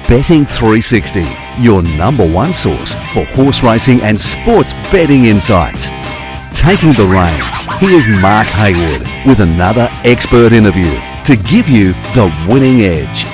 Betting 360, your number one source for horse racing and sports betting insights. Taking the reins, here's Mark Haywood with another expert interview to give you the winning edge.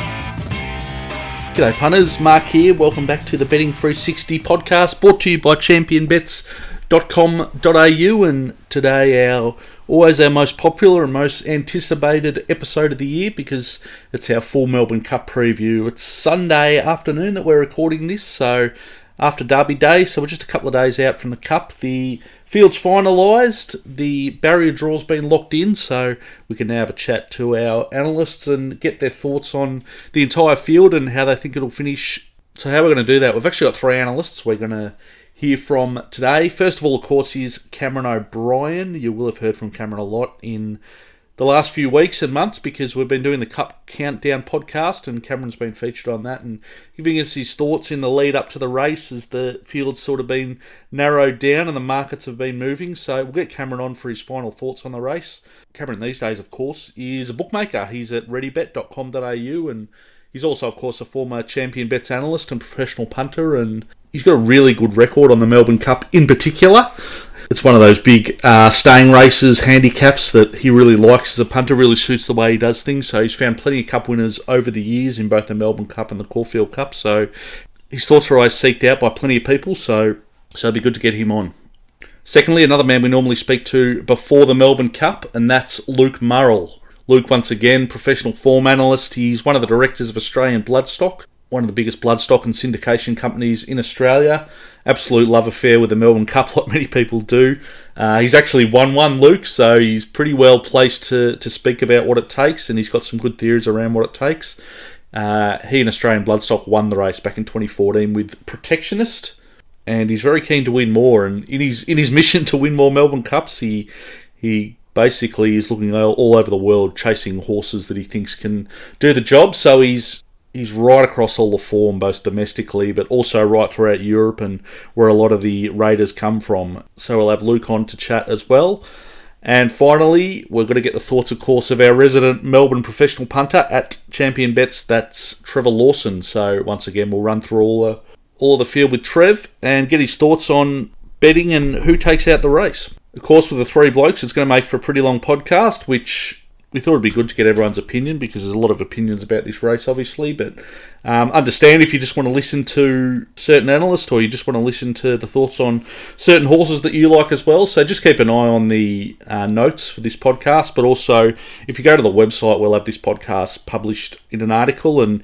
G'day punters, Mark here. Welcome back to the Betting 360 podcast, brought to you by championbets.com.au, and today always our most popular and most anticipated episode of the year because it's our full Melbourne Cup preview. It's Sunday afternoon that we're recording this, so after Derby Day, so we're just a couple of days out from the Cup. The field's finalised, the barrier draw's been locked in, so we can now have a chat to our analysts and get their thoughts on the entire field and how they think it'll finish. So how we're going to do that, we've actually got three analysts we're going to hear from today. First of all, of course, is Cameron O'Brien. You will have heard from Cameron a lot in the last few weeks and months because we've been doing the Cup Countdown podcast, and Cameron's been featured on that and giving us his thoughts in the lead up to the race as the field's sort of been narrowed down and the markets have been moving. So we'll get Cameron on for his final thoughts on the race. Cameron these days, of course, is a bookmaker. He's at readybet.com.au, and he's also, of course, a former Champion Bets analyst and professional punter, and he's got a really good record on the Melbourne Cup in particular. It's one of those big staying races, handicaps that he really likes as a punter, really suits the way he does things. So he's found plenty of Cup winners over the years in both the Melbourne Cup and the Caulfield Cup. So his thoughts are always seeked out by plenty of people, so it'd be good to get him on. Secondly, another man we normally speak to before the Melbourne Cup, and that's Luke Murrell. Luke, once again, professional form analyst. He's one of the directors of Australian Bloodstock, one of the biggest bloodstock and syndication companies in Australia. Absolute love affair with the Melbourne Cup, like many people do. He's actually won one, Luke, so he's pretty well placed to speak about what it takes, and he's got some good theories around what it takes. He and Australian Bloodstock won the race back in 2014 with Protectionist, and he's very keen to win more. And in his mission to win more Melbourne Cups, he basically is looking all over the world, chasing horses that he thinks can do the job. So he's right across all the form, both domestically, but also right throughout Europe and where a lot of the raiders come from. So we'll have Luke on to chat as well. And finally, we're going to get the thoughts, of course, of our resident Melbourne professional punter at Champion Bets. That's Trevor Lawson. So once again, we'll run through all of the field with Trev and get his thoughts on betting and who takes out the race. Of course, with the three blokes, it's going to make for a pretty long podcast, which we thought it'd be good to get everyone's opinion because there's a lot of opinions about this race, obviously. But understand if you just want to listen to certain analysts or you just want to listen to the thoughts on certain horses that you like as well. So just keep an eye on the notes for this podcast. But also, if you go to the website, we'll have this podcast published in an article, and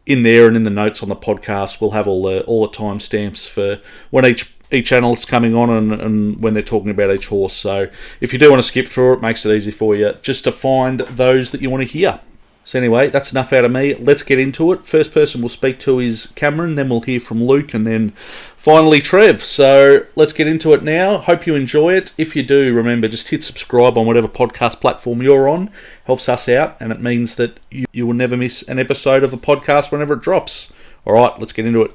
in there and in the notes on the podcast, we'll have all the timestamps for when each analyst's coming on and when they're talking about each horse. So if you do want to skip through it makes it easy for you just to find those that you want to hear. So anyway, that's enough out of me. Let's get into it. First person we'll speak to is Cameron, then we'll hear from Luke, and then finally Trev. So let's get into it now. Hope you enjoy it. If you do, remember, just hit subscribe on whatever podcast platform you're on. Helps us out, and it means that you will never miss an episode of the podcast whenever it drops. All right, let's get into it.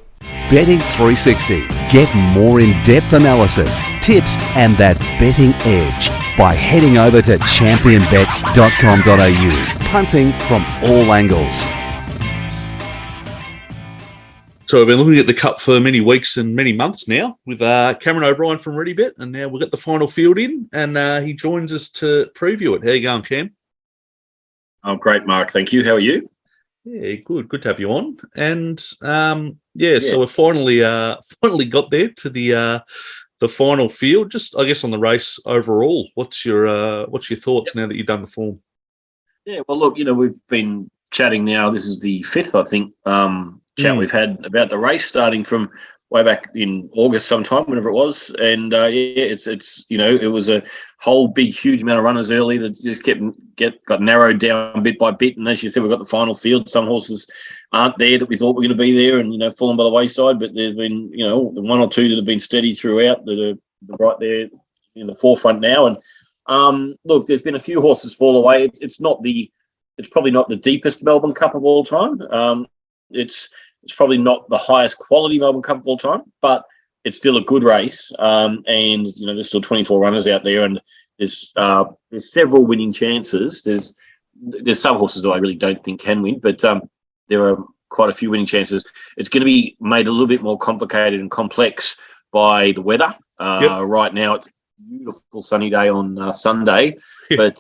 Betting 360. Get more in-depth analysis, tips, and that betting edge by heading over to championbets.com.au. Punting from all angles. So we've been looking at the Cup for many weeks and many months now with Cameron O'Brien from ReadyBet, and now we've got the final field in, and he joins us to preview it. How you going, Cam? Oh, great, Mark. Thank you. How are you? Yeah, good. Good to have you on. And so we finally got there to the final field. Just, I guess, on the race overall, what's your thoughts now that you've done the form? Yeah, well, look, we've been chatting now. This is the fifth, I think, chat we've had about the race, starting from way back in August sometime, whenever it was. And it was a whole big, huge amount of runners early that just got narrowed down bit by bit. And as you said, we've got the final field. Some horses aren't there that we thought were going to be there and, fallen by the wayside. But there's been, the one or two that have been steady throughout that are right there in the forefront now. And look, there's been a few horses fall away. It's probably not the deepest Melbourne Cup of all time. It's probably not the highest quality Melbourne Cup of all time, but it's still a good race. And there's still 24 runners out there, and there's several winning chances. There's some horses that I really don't think can win, but there are quite a few winning chances. It's going to be made a little bit more complicated and complex by the weather. Right now, it's a beautiful sunny day on Sunday, but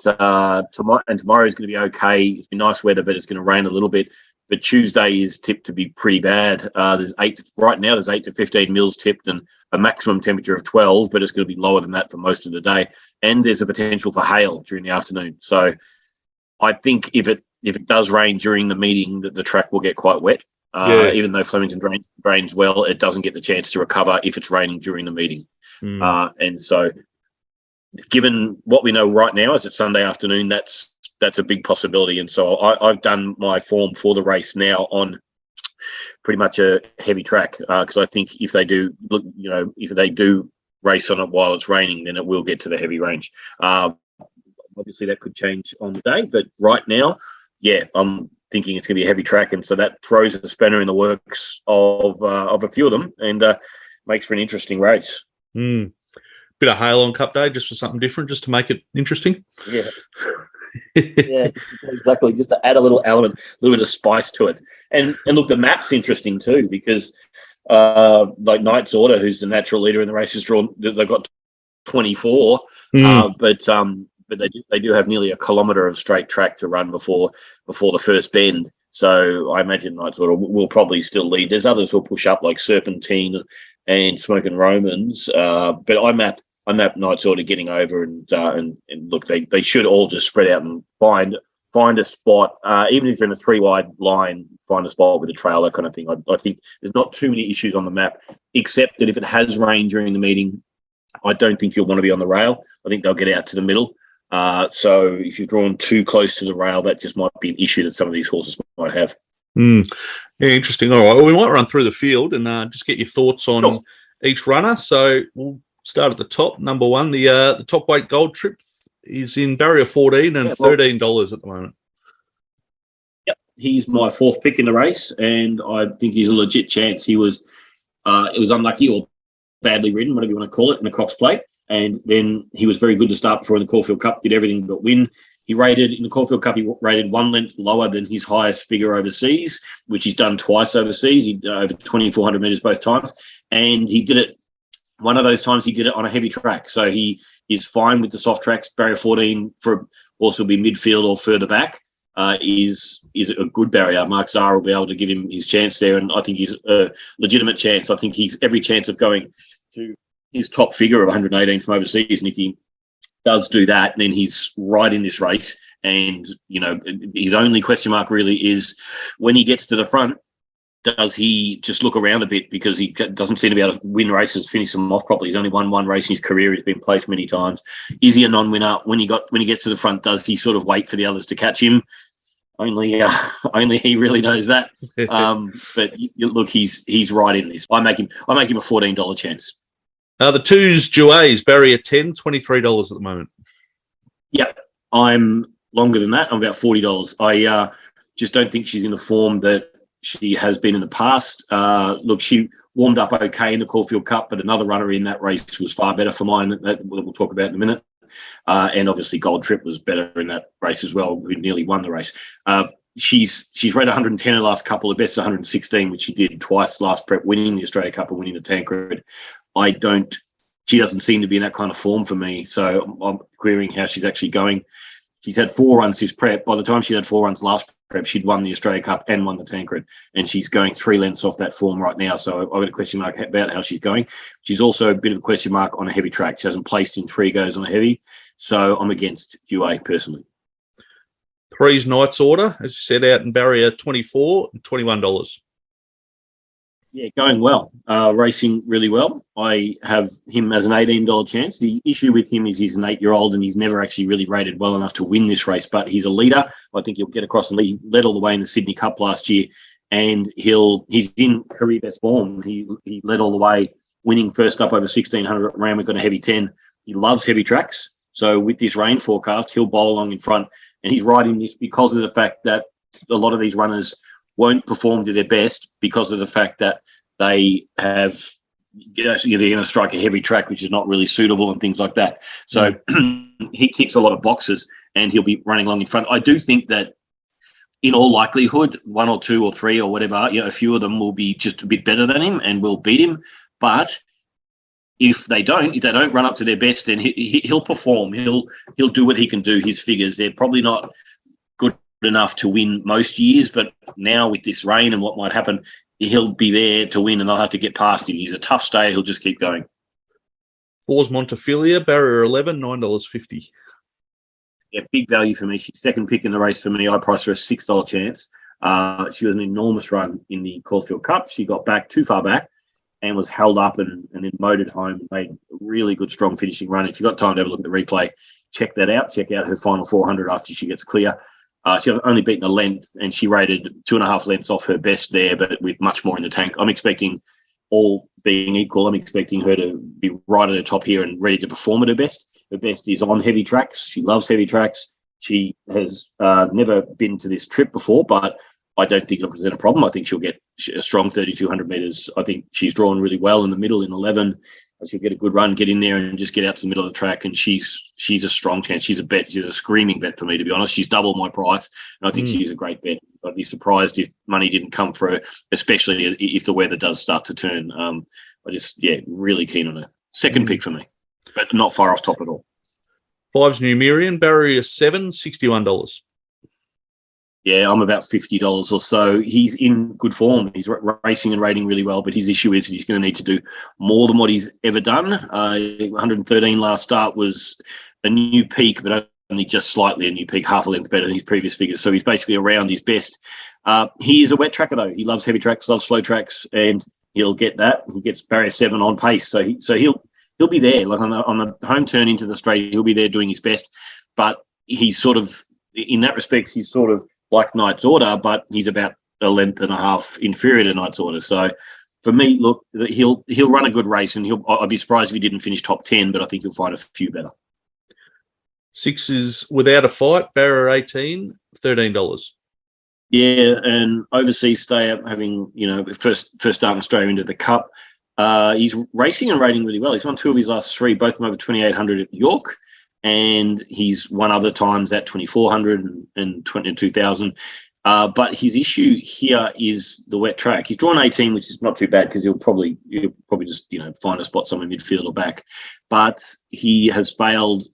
tomorrow is going to be okay. It's been nice weather, but it's going to rain a little bit. But Tuesday is tipped to be pretty bad. There's 8 to 15 mils tipped and a maximum temperature of 12, but it's going to be lower than that for most of the day. And there's a potential for hail during the afternoon. So I think if it does rain during the meeting, that the track will get quite wet. Even though Flemington drains well, it doesn't get the chance to recover if it's raining during the meeting. And so given what we know right now is it's Sunday afternoon, that's a big possibility. And so I've done my form for the race now on pretty much a heavy track because I think if they do race on it while it's raining, then it will get to the heavy range. Obviously, that could change on the day, but right now, I'm thinking it's going to be a heavy track, and so that throws a spanner in the works of a few of them and makes for an interesting race. Bit of hail on Cup Day just for something different, just to make it interesting. Yeah, exactly. Just to add a little element, a little bit of spice to it. And look, the map's interesting too because like Knight's Order, who's the natural leader in the race, has drawn. They've got 24, but they do have nearly a kilometre of straight track to run before the first bend. So I imagine Knight's Order will probably still lead. There's others who'll push up like Serpentine and Smokin Romans, but I map Knight's Order getting over and look, they should all just spread out and find a spot, even if they're in a 3-wide line, find a spot with a trail, that kind of thing. I think there's not too many issues on the map, except that if it has rained during the meeting, I don't think you'll want to be on the rail. I think they'll get out to the middle. So if you're drawn too close to the rail, that just might be an issue that some of these horses might have. Yeah, interesting. All right, well, we might run through the field and just get your thoughts on each runner. So we'll start at the top. Number one, the top weight Gold Trip is in barrier 14 and $13 at the moment. Yep, he's my 4th pick in the race, and I think he's a legit chance. He was it was unlucky or badly ridden, whatever you want to call it, in the Cox Plate. And then he was very good to start before in the Caulfield Cup, did everything but win. He rated in the Caulfield Cup, he rated 1 length lower than his highest figure overseas, which he's done twice overseas. He over 2,400 metres both times. And he did it, one of those times he did it on a heavy track. So he is fine with the soft tracks. Barrier 14 for also be midfield or further back is a good barrier. Mark Zahra will be able to give him his chance there. And I think he's a legitimate chance. I think he's every chance of going to his top figure of 118 from overseas, and if he does do that, then he's right in this race. And his only question mark really is when he gets to the front, does he just look around a bit, because he doesn't seem to be able to win races, finish them off properly. He's only won 1 race in his career. He's been placed many times. Is he a non-winner? When he gets to the front, does he sort of wait for the others to catch him? Only he really knows that. But look, he's right in this. I make him a $14 chance. The 2's Duais, barrier 10, $23 at the moment. Yep, I'm longer than that. I'm about $40. I just don't think she's in the form that she has been in the past. Look, she warmed up okay in the Caulfield Cup, but another runner in that race was far better for mine. That we'll talk about in a minute. And obviously Gold Trip was better in that race as well, who nearly won the race. She's run 110 in the last couple. The best's 116, which she did twice last prep, winning the Australia Cup and winning the Tancred. She doesn't seem to be in that kind of form for me. So I'm querying how she's actually going. She's had 4 runs this prep. By the time she had 4 runs last prep, she'd won the Australia Cup and won the Tancred. And she's going 3 lengths off that form right now. So I've got a question mark about how she's going. She's also a bit of a question mark on a heavy track. She hasn't placed in 3 goes on a heavy. So I'm against Duais personally. 3's Knight's Order, as you said, out in barrier 24, $21. Yeah, going well, racing really well. I have him as an $18 chance. The issue with him is he's an 8-year-old and he's never actually really rated well enough to win this race, but he's a leader. I think he'll get across and lead. Led all the way in the Sydney Cup last year, and he's in career best form. He led all the way, winning first up over 1,600 at Randwick on a heavy 10. He loves heavy tracks. So with this rain forecast, he'll bowl along in front, and he's riding this because of the fact that a lot of these runners won't perform to their best because of the fact that they have, they're going to strike a heavy track, which is not really suitable and things like that. So he ticks a lot of boxes and he'll be running along in front. I do think that in all likelihood, one or two or three or whatever, a few of them will be just a bit better than him and will beat him. But if they don't run up to their best, then he'll perform. He'll do what he can do. His figures, they're probably not good enough to win most years, but now with this rain and what might happen, he'll be there to win, and they'll have to get past him. He's a tough stayer. He'll just keep going. 4's Montefilia, barrier 11, $9.50. Yeah, big value for me. She's second pick in the race for me. I priced her a $6 chance. She was an enormous run in the Caulfield Cup. She got back too far back and was held up and then motored home and made a really good, strong finishing run. If you've got time to have a look at the replay, check that out. Check out her final 400 after she gets clear. She's only beaten a length, and she rated 2.5 lengths off her best there, but with much more in the tank. I'm expecting, all being equal, I'm expecting her to be right at the top here and ready to perform at her best. Her best is on heavy tracks. She loves heavy tracks. She has never been to this trip before, but I don't think it'll present a problem. I think she'll get a strong 3,200 metres. I think she's drawn really well in the middle in 11. She'll get a good run, get in there and just get out to the middle of the track. And she's a strong chance. She's a bet. She's a screaming bet for me, to be honest. She's double my price. And I think she's a great bet. I'd be surprised if money didn't come for her, especially if the weather does start to turn. Really keen on her. Second pick for me, but not far off top at all. 5's Numerian, barrier 7, $61. Yeah, I'm about $50 or so. He's in good form. He's racing and rating really well, but his issue is that he's going to need to do more than what he's ever done. 113 last start was a new peak, but only just slightly a new peak, half a length better than his previous figures. So he's basically around his best. He is a wet tracker, though. He loves heavy tracks, loves slow tracks, and he'll get that. He gets barrier 7 on pace, so he'll be there. Like on the home turn into the straight, he'll be there doing his best. But he's sort of, in that respect, he's sort of like Knight's Order, but he's about a length and a half inferior to Knight's Order. So for me, look, he'll run a good race, and I'd be surprised if he didn't finish top 10, but I think he'll find a few better. 6 is Without a Fight, barrier 18, $13. Yeah, and overseas stay up, having first start in Australia into the Cup. He's racing and rating really well. He's won 2 of his last 3, both of them over 2,800 at York. And he's won other times at 2,400 and 22,000. But his issue here is the wet track. He's drawn 18, which is not too bad because he'll probably just find a spot somewhere midfield or back. But he has failed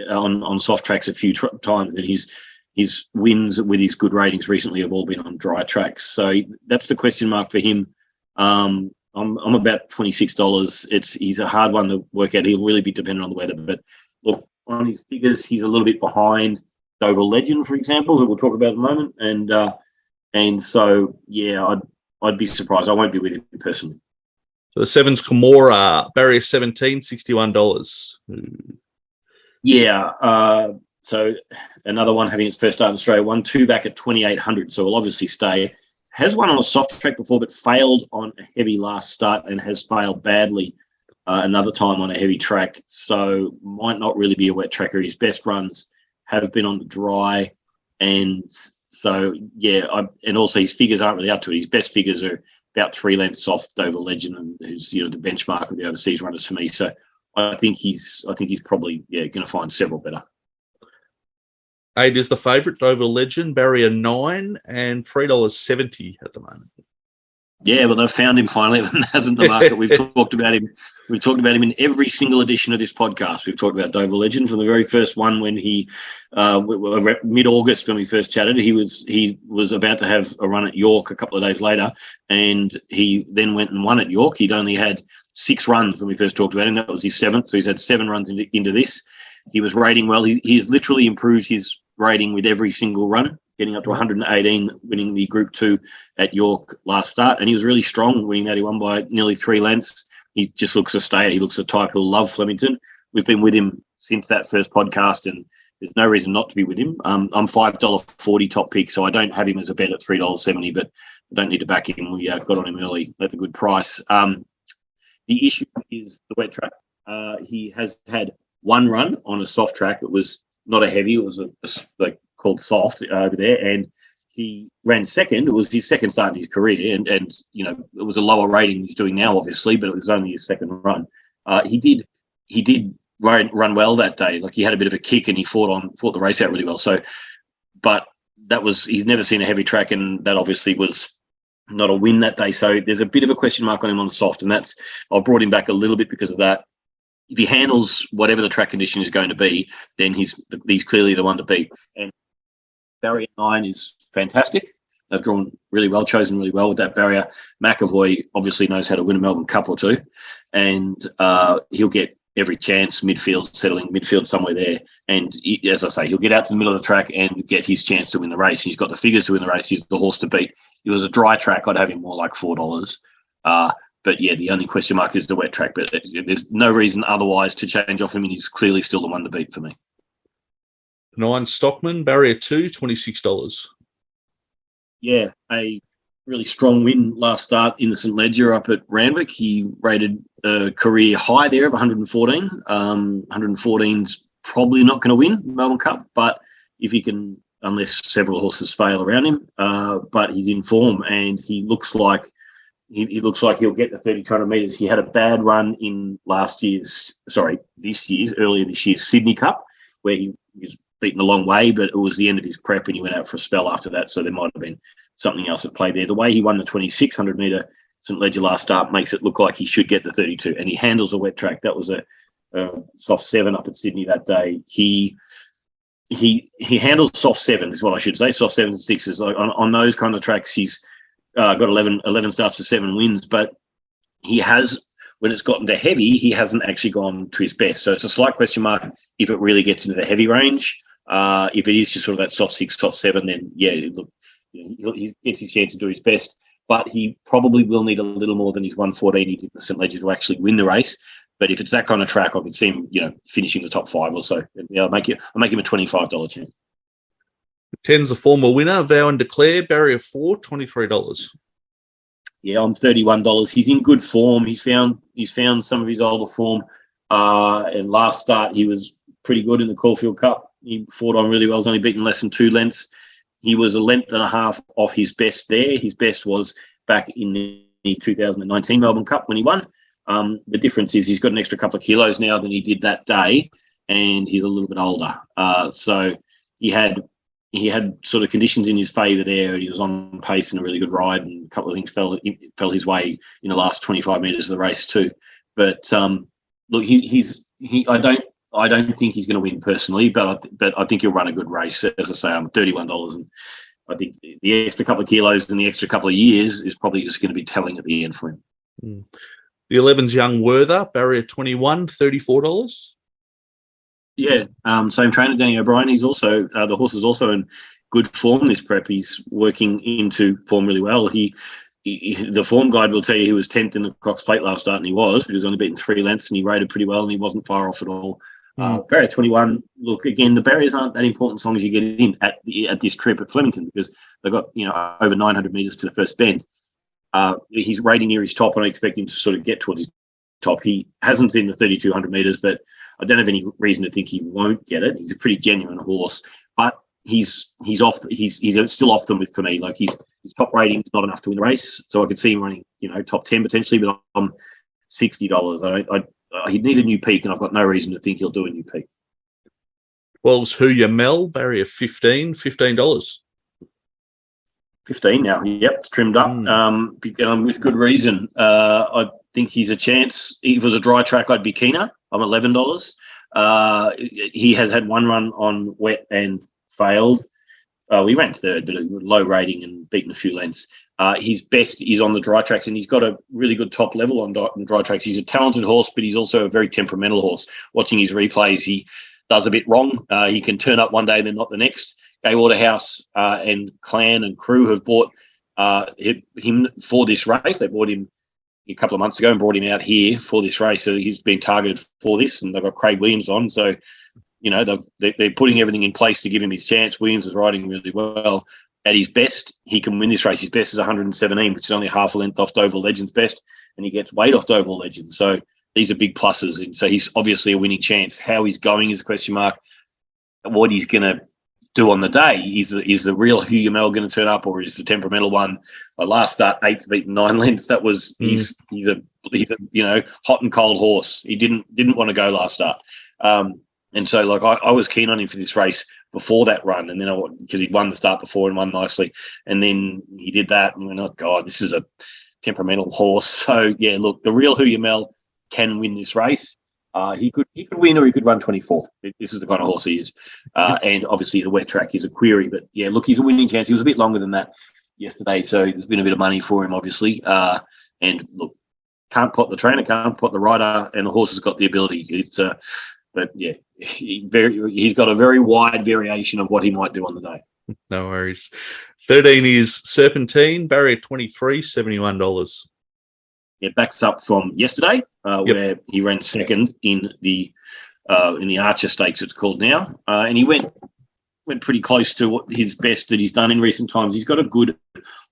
on soft tracks a few times, and his wins with his good ratings recently have all been on dry tracks. So that's the question mark for him. I'm about $26. He's a hard one to work out. He'll really be dependent on the weather, but look, on his figures, he's a little bit behind Deauville Legend, for example, who we'll talk about in a moment. And so, yeah, I'd be surprised. I won't be with him personally. So the 7's Camorra, barrier 17, $61. Yeah. So another one having its first start in Australia, won 2 back at 2,800. So will obviously stay. Has won on a soft track before, but failed on a heavy last start and has failed badly another time on a heavy track, so might not really be a wet tracker. His best runs have been on the dry, and so and also his figures aren't really up to it. His best figures are about 3 lengths off Deauville Legend, and who's the benchmark of the overseas runners for me. So I think he's probably going to find several better. 8 is the favourite, Deauville Legend, barrier 9 and $3.70 at the moment. Yeah, well, they've found him finally, hasn't the market? We've talked about him. We've talked about him in every single edition of this podcast. We've talked about Deauville Legend from the very first one when he, mid-August when we first chatted, he was about to have a run at York a couple of days later, and he then went and won at York. He'd only had 6 runs when we first talked about him. That was his 7th, so he's had 7 runs into this. He was rating well. He has literally improved his rating with every single run, getting up to 118, winning the Group 2 at York last start. And he was really strong winning that. He won by nearly 3 lengths. He just looks a stayer. He looks a type who'll love Flemington. We've been with him since that first podcast, and there's no reason not to be with him. I'm $5.40 top pick, so I don't have him as a bet at $3.70, but I don't need to back him. We got on him early at a good price. The issue is the wet track. He has had 1 run on a soft track. It was not a heavy. It was a called soft over there, and he ran second. It was his second start in his career, and it was a lower rating he's doing now, obviously, but it was only his second run. He did run well that day. Like, he had a bit of a kick, and he fought the race out really well. So, but he's never seen a heavy track, and that obviously was not a win that day. So there's a bit of a question mark on him on soft, and I've brought him back a little bit because of that. If he handles whatever the track condition is going to be, then he's clearly the one to beat. And barrier 9 is fantastic. They've drawn really well, chosen really well with that barrier. McAvoy obviously knows how to win a Melbourne Cup or two, and he'll get every chance settling midfield somewhere there. And as I say, he'll get out to the middle of the track and get his chance to win the race. He's got the figures to win the race. He's the horse to beat. If it was a dry track, I'd have him more like $4. But yeah, the only question mark is the wet track. But there's no reason otherwise to change off him, and he's clearly still the one to beat for me. 9 Stockman, barrier 2, $26. Yeah, a really strong win last start in the St Ledger up at Randwick. He rated a career high there of 114. 114's probably not going to win Melbourne Cup, but if he can, unless several horses fail around him, but he's in form, and he looks like he'll get the 3,200 metres. He had a bad run in earlier this year's Sydney Cup, where he was beaten a long way, but it was the end of his prep and he went out for a spell after that, so there might have been something else at play there. The way he won the 2,600 metre St Ledger last start makes it look like he should get the 32, and he handles a wet track. That was a soft 7 up at Sydney that day. He handles soft 7 is what I should say, soft 7s and 6s. Like on those kind of tracks, he's got 11 starts for 7 wins, but he has, when it's gotten to heavy, he hasn't actually gone to his best. So it's a slight question mark if it really gets into the heavy range. If it is just sort of that soft 6, soft 7, then yeah, look, he gets his chance to do his best, but he probably will need a little more than his 114 he did in St Ledger to actually win the race. But if it's that kind of track, I could see him, finishing the top 5 or so. I'll make him a $25 chance. 10's a former winner, Vow And Declare, barrier 4, $23. Yeah, I'm $31. He's in good form. He's found some of his older form. And last start he was pretty good in the Caulfield Cup. He fought on really well. He's only beaten less than 2 lengths. He was a length and a half off his best there. His best was back in the 2019 Melbourne Cup when he won. The difference is he's got an extra couple of kilos now than he did that day, and he's a little bit older. So he had sort of conditions in his favour there, and he was on pace and a really good ride, and a couple of things fell his way in the last 25 metres of the race too. But look, I don't think he's going to win personally, but I think he'll run a good race. As I say, I'm $31, and I think the extra couple of kilos and the extra couple of years is probably just going to be telling at the end for him. Mm. The 11's Young Werther, barrier 21, $34. Yeah, same trainer, Danny O'Brien. He's also the horse is also in good form this prep. He's working into form really well. The form guide will tell you he was 10th in the Cox Plate last start, and he was, but he was only beaten 3 lengths, and he rated pretty well, and he wasn't far off at all. Barrier 21. Look, again, the barriers aren't that important as long as you get in at this trip at Flemington, because they've got over 900 metres to the first bend. He's rating near his top, and I expect him to sort of get towards his top. He hasn't in the 3,200 metres, but I don't have any reason to think he won't get it. He's a pretty genuine horse, but he's still off them for me. Like his top rating is not enough to win the race, so I could see him running top 10 potentially, but I'm $60. He'd need a new peak, and I've got no reason to think he'll do a new peak. Well, it's Who You Mel, barrier 15, $15. 15 now. Yep, it's trimmed up. With good reason. I think he's a chance. If it was a dry track, I'd be keener. I'm $11. He has had one run on wet and failed. We ran 3rd, but a low rating and beaten a few lengths. His best is on the dry tracks, and he's got a really good top level on dry tracks. He's a talented horse, but he's also a very temperamental horse. Watching his replays, he does a bit wrong. He can turn up one day and then not the next. Gay Waterhouse and Clan and crew have bought him for this race. They bought him a couple of months ago and brought him out here for this race. So he's been targeted for this, and they've got Craig Williams on. So, they're putting everything in place to give him his chance. Williams is riding really well. At his best, he can win this race. His best is 117, which is only half a length off Deauville Legend's best, and he gets weight off Deauville Legend. So these are big pluses, and so he's obviously a winning chance. How he's going is a question mark. What he's going to do on the day is the real Who You Mel going to turn up, or is the temperamental one? Last start 8th, beaten 9 lengths. That was he's a hot and cold horse. He didn't want to go last start, and so I was keen on him for this race. before that run, and then because he'd won the start before and won nicely, and then he did that, and went, oh God, this is a temperamental horse. So yeah, look, the real Who You Mel can win this race. He could win, or he could run 24th. This is the kind of horse he is, and obviously the wet track is a query, but yeah, look, he's a winning chance. He was a bit longer than that yesterday, so there's been a bit of money for him, obviously. And look, can't pot the trainer, can't pot the rider, and the horse has got the ability. But yeah, he's got a very wide variation of what he might do on the day. No worries. 13 is Serpentine, barrier 23, $71. It backs up from yesterday, where he ran second in the Archer Stakes, it's called now, and he went pretty close to what his best that he's done in recent times. He's got a good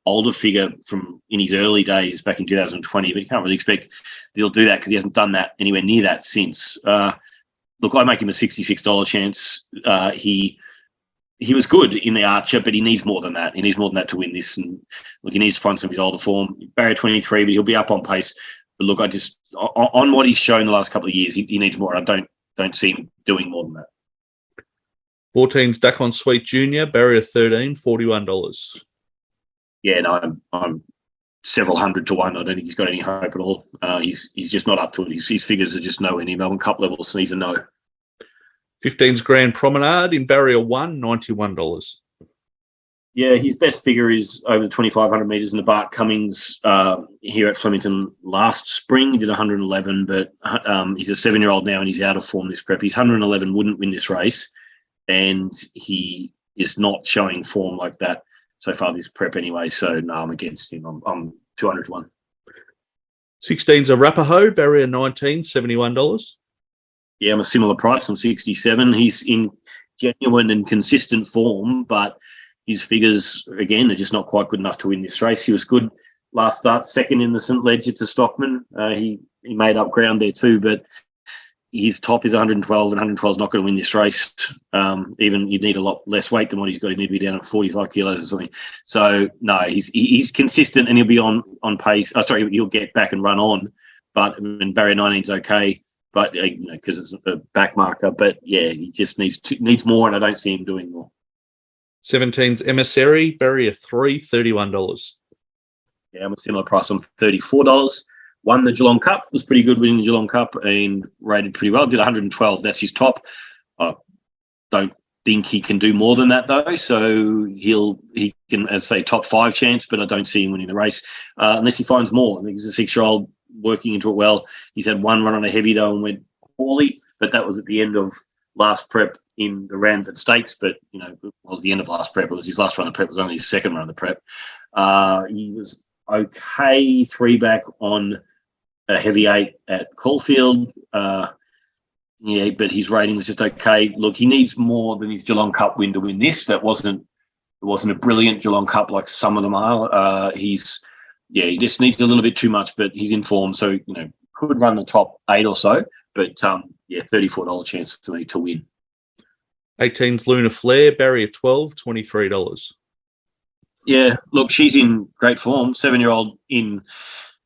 older figure from in his early days back in 2020, but you can't really expect he'll do that because he hasn't done that anywhere near that since. Look, I make him a $66 chance. He was good in the Archer, but he needs more than that. He needs more than that to win this. And look, he needs to find some of his older form. Barrier 23, but he'll be up on pace. But look, on what he's shown the last couple of years, he needs more. I don't see him doing more than that. 14's Daqiansweet Junior, barrier 13, $41. Yeah, no, I'm several hundred to one. I don't think he's got any hope at all. He's just not up to it. His figures are just nowhere near Melbourne Cup levels, and he's a no. 15's Grand Promenade in barrier 1, $91. Yeah, his best figure is over the 2,500 metres in the Bart Cummings here at Flemington last spring. He did 111, but he's a 7-year-old now and he's out of form this prep. His 111 wouldn't win this race, and he is not showing form like that so far this prep anyway. So, no, I'm against him. I'm 200 to 1. 16's Arapaho, barrier 19, $71. Yeah, I'm a similar price. I'm 67. He's in genuine and consistent form, but his figures, again, are just not quite good enough to win this race. He was good last start, second in the St. Ledger to Stockman. He made up ground there too, but his top is 112, and 112 is not going to win this race. Even you'd need a lot less weight than what he's got. He'd need to be down at 45 kilos or something. So, no, he's consistent, and he'll be on pace. He'll get back and run on, but barrier 19 is okay. But because it's a back marker, but yeah, he just needs more, and I don't see him doing more. 17's Emissary, barrier 3, $31. Yeah, I'm a similar price. I'm $34. Won the Geelong Cup, was pretty good winning the Geelong Cup, and rated pretty well. Did 112. That's his top. I don't think he can do more than that though. So he can, as I say, top 5 chance, but I don't see him winning the race unless he finds more. I think he's a 6-year-old working into it well. He's had one run on a heavy though and went poorly, but that was at the end of last prep in the Ranford Stakes. But it was the end of last prep. It was his last run of prep. It was only his second run of the prep. He was okay 3-back on a heavy 8 at Caulfield. Yeah, but his rating was just okay. Look, he needs more than his Geelong Cup win to win this. It wasn't a brilliant Geelong Cup like some of them are. He just needs a little bit too much, but he's in form, so could run the top 8 or so. But $34 chance for me to win. 18's Lunar Flare, barrier 12, $23. Yeah, look, she's in great form. 7-year-old in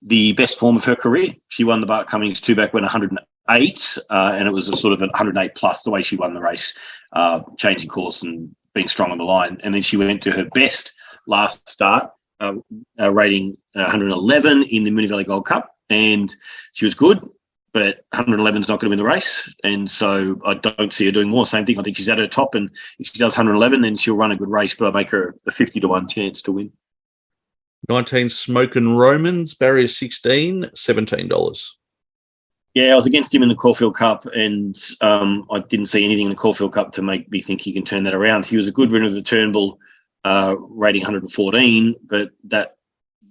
the best form of her career. She won the Bart Cummings 2-back, went 108, and it was a sort of an 108 plus the way she won the race, changing course and being strong on the line. And then she went to her best last start, rating 111 in the Moonee Valley Gold Cup, and she was good, but 111 is not going to win the race, and so I don't see her doing more. Same thing, I think she's at her top, and if she does 111, then she'll run a good race, but I make her a 50 to 1 chance to win. 19 Smokin Romans, barrier 16, $17. Yeah, I was against him in the Caulfield Cup, and I didn't see anything in the Caulfield Cup to make me think he can turn that around. He was a good winner of the Turnbull, rating 114, but that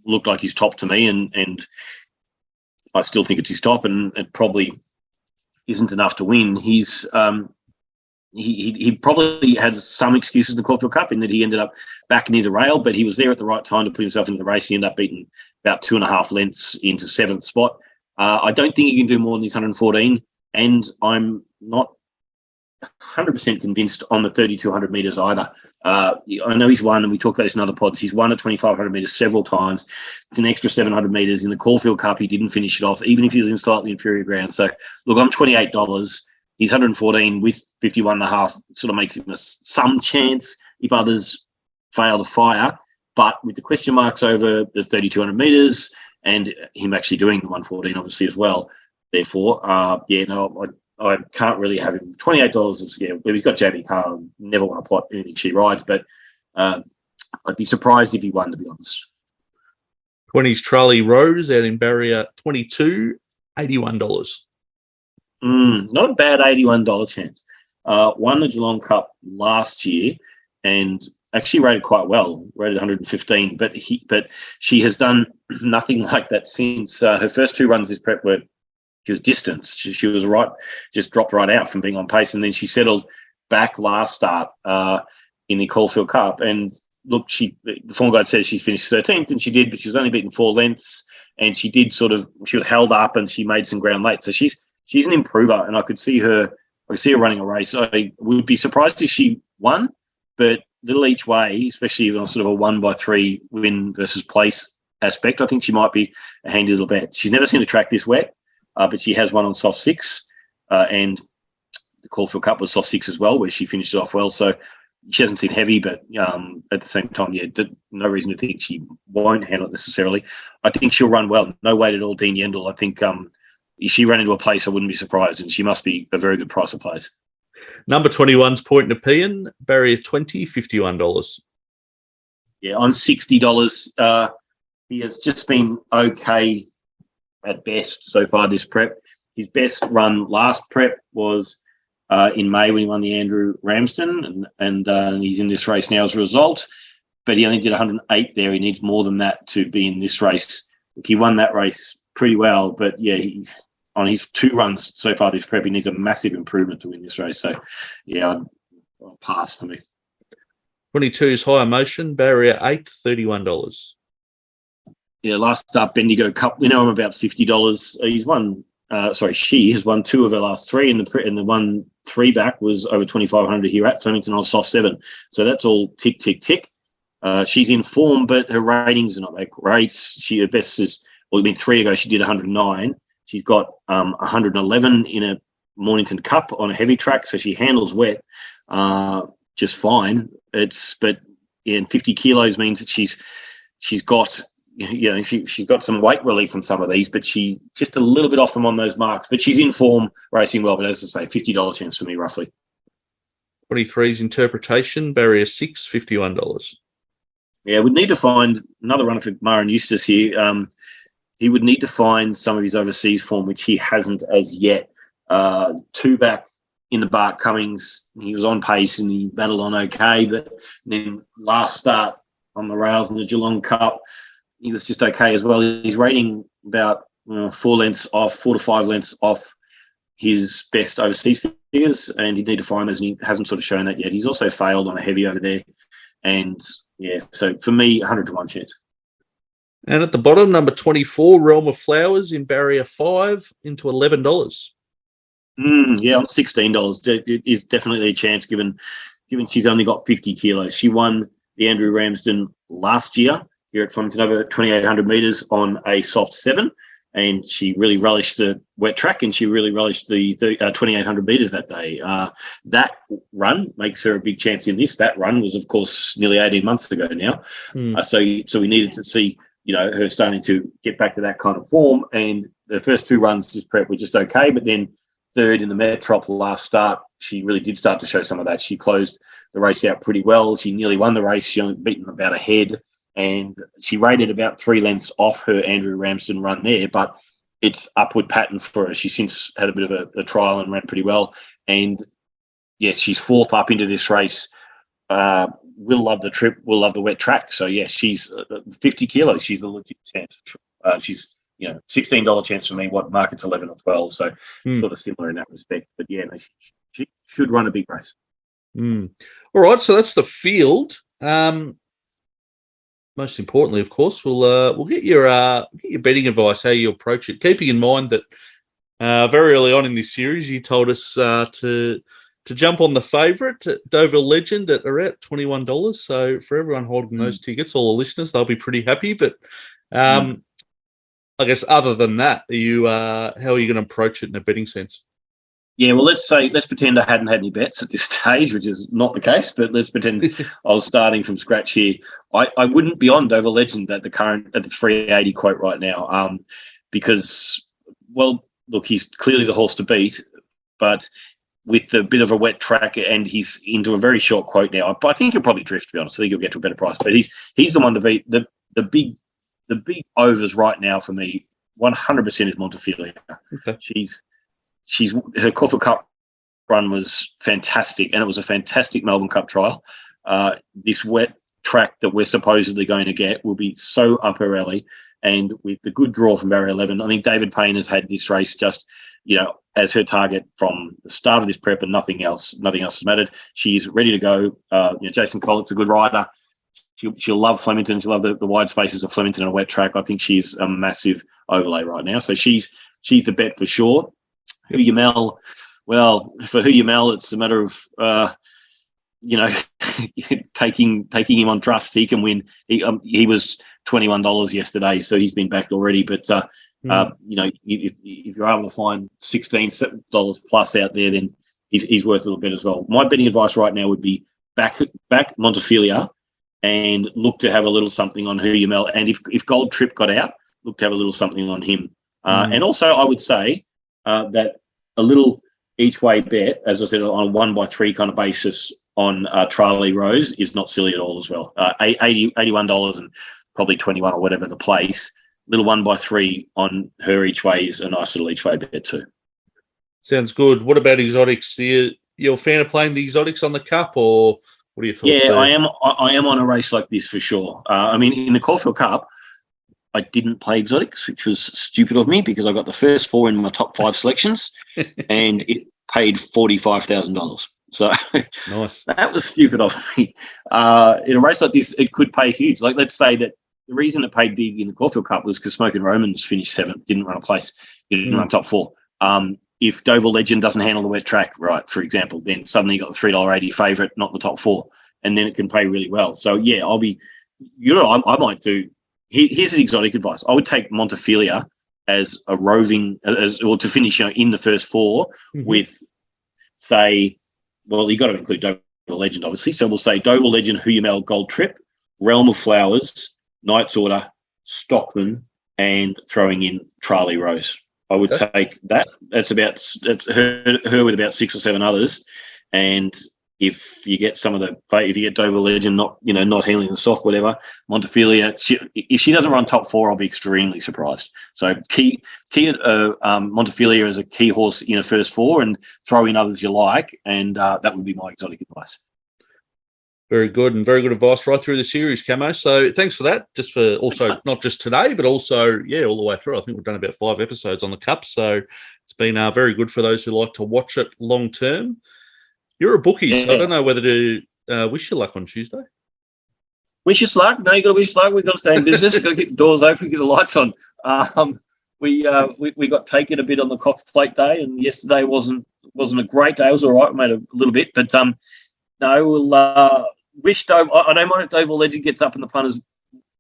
looked like his top to me, and I still think it's his top, and it probably isn't enough to win. He's he probably had some excuses in the Caulfield Cup in that he ended up back near the rail, but he was there at the right time to put himself into the race. He ended up beating about 2.5 lengths into 7th spot. I don't think he can do more than his 114, and I'm not 100% convinced on the 3,200 metres either. I know he's won, and we talked about this in other pods, he's won at 2,500 metres several times. It's an extra 700 metres. In the Caulfield Cup, he didn't finish it off, even if he was in slightly inferior ground. So, look, I'm $28. he's 114 with 51.5 sort of makes him some chance if others fail to fire. But with the question marks over the 3,200 metres and him actually doing the 114 obviously as well, therefore, I can't really have him. $28 is, he's got Jamie Carr. Never want to plot anything she rides, but I'd be surprised if he won, to be honest. 20's Tralee Rose out in barrier 22, $81. Not a bad $81 chance. Won the Geelong Cup last year and actually rated quite well, rated 115. But she has done nothing like that since her first 2 runs this prep were she was distanced. She was just dropped right out from being on pace, and then she settled back last start in the Caulfield Cup. And look, the form guide says she's finished 13th, and she did, but she was only beaten 4 lengths, and she was held up, and she made some ground late. So she's an improver, and I could see her running a race. I would be surprised if she won, but little each way, especially on sort of a 1-by-3 win versus place aspect, I think she might be a handy little bet. She's never seen the track this wet, but she has won on soft 6, and the Caulfield Cup was soft 6 as well, where she finished it off well. So she hasn't seen heavy, but at the same time, no reason to think she won't handle it necessarily. I think she'll run well. No weight at all, Dean Yendall. I think if she ran into a place, I wouldn't be surprised, and she must be a very good price of place. Number 21's Point Nepean, barrier 20, $51. Yeah, on $60. He has just been okay at best so far this prep. His best run last prep was in May when he won the Andrew Ramsden, and he's in this race now as a result. But he only did 108 there. He needs more than that to be in this race. He won that race pretty well, but on his 2 runs so far this prep, he needs a massive improvement to win this race. So, I'll pass for me. 22's High Emocean, barrier 8, $31. Yeah, last start Bendigo Cup winner on about $50. He's won. She has won 2 of her last 3, and the 1 3 back was over 2,500 here at Flemington on soft 7. So that's all tick, tick, tick. She's in form, but her ratings are not that great. Her best is 3 ago she did 109. She's got 111 in a Mornington Cup on a heavy track, so she handles wet just fine. 50 kilos means that she's got. She's got some weight relief on some of these, but she just a little bit off them on those marks. But she's in form, racing well. But as I say, $50 chance for me, roughly. 23's Interpretation, barrier 6, $51. Yeah, we'd need to find another runner for Murray and Eustace here. He would need to find some of his overseas form, which he hasn't as yet. 2 back in the Bart Cummings, he was on pace and he battled on okay. But then last start on the rails in the Geelong Cup, he was just okay as well. He's rating about 4 to 5 lengths off his best overseas figures, and he'd need to find those, and he hasn't sort of shown that yet. He's also failed on a heavy over there. And, so for me, 100 to 1 chance. And at the bottom, number 24, Realm of Flowers in barrier 5 into $11. On $16. It is definitely a chance given she's only got 50 kilos. She won the Andrew Ramsden last year here at Flemington over 2,800 metres on a soft 7, and she really relished the wet track, and she really relished the 2,800 metres that day. That run makes her a big chance in this. That run was, of course, nearly 18 months ago now. So we needed to see, her starting to get back to that kind of form, and the first 2 runs this prep were just okay, but then 3rd in the Metrop last start, she really did start to show some of that. She closed the race out pretty well. She nearly won the race. She only beaten about a head, and she rated about 3 lengths off her Andrew Ramsden run there, but it's upward pattern for her. She's since had a bit of a trial and ran pretty well. And, she's 4th up into this race. Will love the trip, will love the wet track. So, she's 50 kilos. She's a legit chance. She's, $16 chance for me. What market's 11 or 12. So, sort of similar in that respect. But, she should run a big race. All right, so that's the field. Most importantly, of course, we'll get your betting advice, how you approach it, keeping in mind that very early on in this series, you told us to jump on the favourite, Deauville Legend, at around $21. So for everyone holding those tickets, all the listeners, they'll be pretty happy. But I guess other than that, how are you going to approach it in a betting sense? Yeah, well, let's pretend I hadn't had any bets at this stage, which is not the case, but let's pretend I was starting from scratch here. I wouldn't be on Deauville Legend at the 380 quote right now, because, well, look, he's clearly the horse to beat, but with a bit of a wet track and he's into a very short quote now, I think he'll probably drift, to be honest. I think he'll get to a better price, but he's the one to beat. The big overs right now for me, 100% is Montefilia. Okay. Her Caulfield Cup run was fantastic, and it was a fantastic Melbourne Cup trial. This wet track that we're supposedly going to get will be so up her alley, and with the good draw from barrier 11, I think David Payne has had this race just, as her target from the start of this prep, and nothing else has mattered. She's ready to go. Jason Collett's a good rider. She'll love Flemington. She'll love the wide spaces of Flemington on a wet track. I think she's a massive overlay right now. So she's the bet for sure. Who you Mel? Well, for Who You Mel, it's a matter of taking him on trust. He can win. He was $21 yesterday, so he's been backed already. But if you're able to find $16 plus out there, then he's worth a little bit as well. My betting advice right now would be back Montefilia and look to have a little something on Who You Mel. And if Gold Trip got out, look to have a little something on him. And also, I would say that a little each way bet, as I said, on a 1x3 kind of basis on Tralee Rose is not silly at all as well. $81 and probably 21 or whatever the place. Little 1x3 on her each way is a nice little each way bet too. Sounds good. What about exotics? You're a fan of playing the exotics on the Cup, or what are your thoughts? Yeah, there? I am on a race like this for sure. In the Caulfield Cup, I didn't play exotics, which was stupid of me because I got the first 4 in my top 5 selections, and it paid $45,000. So nice. That was stupid of me. In a race like this, it could pay huge. Like, let's say that the reason it paid big in the Caulfield Cup was because Smokin Romans finished 7th, didn't run a place, didn't run top 4. If Deauville Legend doesn't handle the wet track right, for example, then suddenly you got the $3.80 favourite, not the top 4, and then it can pay really well. So yeah, I'll be, I might do. Here's an exotic advice. I would take Montefilia as a roving, or to finish in the first 4 with, say, well, you got to include Deauville Legend, obviously. So we'll say Deauville Legend, Who You Mel, Gold Trip, Realm of Flowers, Knight's Order, Stockman, and throwing in Tralee Rose. I would take that. That's her with about 6 or 7 others, and if you get if you get Deauville Legend not handling the soft, whatever, Montefilia, if she doesn't run top 4, I'll be extremely surprised. So key Montefilia as a key horse in a first 4, and throw in others you like, and that would be my exotic advice. Very good, and very good advice right through the series, Camo. So thanks for that. Just for also not just today, but also all the way through. I think we've done about 5 episodes on the Cup, so it's been very good for those who like to watch it long term. You're a bookie, so I don't know whether to wish you luck on Tuesday. Wish us luck? No, you got to wish luck. We've got to stay in business. Got to keep the doors open, get the lights on. We got taken a bit on the Cox Plate Day, and yesterday wasn't a great day. It was all right. We made a little bit, but no, we'll wish Deauville. I don't mind if Deauville Legend gets up in the punters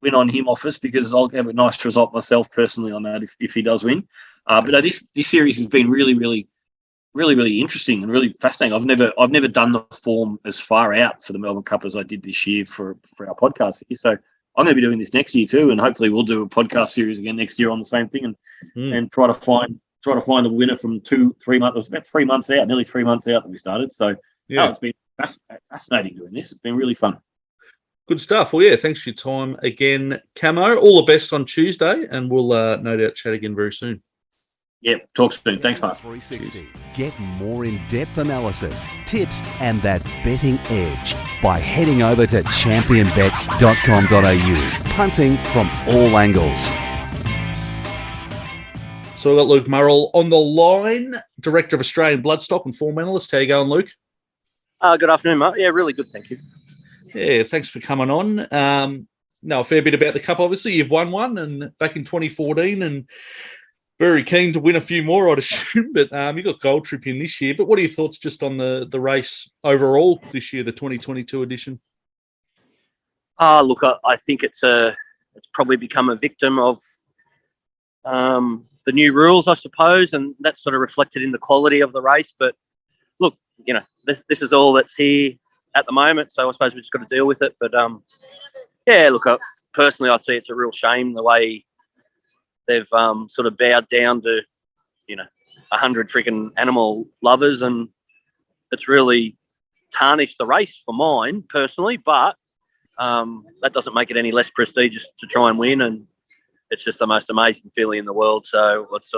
win on him office, because I'll have a nice result myself personally on that if he does win. But no, this series has been really, really, really, really interesting and really fascinating. I've never done the form as far out for the Melbourne Cup as I did this year for our podcast here. So I'm going to be doing this next year too, and hopefully we'll do a podcast series again next year on the same thing, and try to find the winner from 2-3 months. It was about 3 months out, nearly 3 months out that we started. So it's been fascinating doing this. It's been really fun. Good stuff. Well, thanks for your time again, Camo. All the best on Tuesday, and we'll no doubt chat again very soon. Yep, talk soon. Thanks, Mark. 360. Get more in-depth analysis, tips, and that betting edge by heading over to championbets.com.au. Punting from all angles. So we've got Luke Murrell on the line, Director of Australian Bloodstock and form analyst. How you going, Luke? Good afternoon, Mark. Yeah, really good, thank you. Yeah, thanks for coming on. Know a fair bit about the Cup, obviously. You've won one and back in 2014, and very keen to win a few more, I'd assume. But you got Gold Trip in this year. But what are your thoughts just on the race overall this year, the 2022 edition? Look, I think it's probably become a victim of the new rules, I suppose, and that's sort of reflected in the quality of the race. But look, this is all that's here at the moment, so I suppose we've just got to deal with it. But look, personally, I see it's a real shame the way they've sort of bowed down to 100 freaking animal lovers, and it's really tarnished the race for mine personally. But that doesn't make it any less prestigious to try and win, and it's just the most amazing feeling in the world. So it's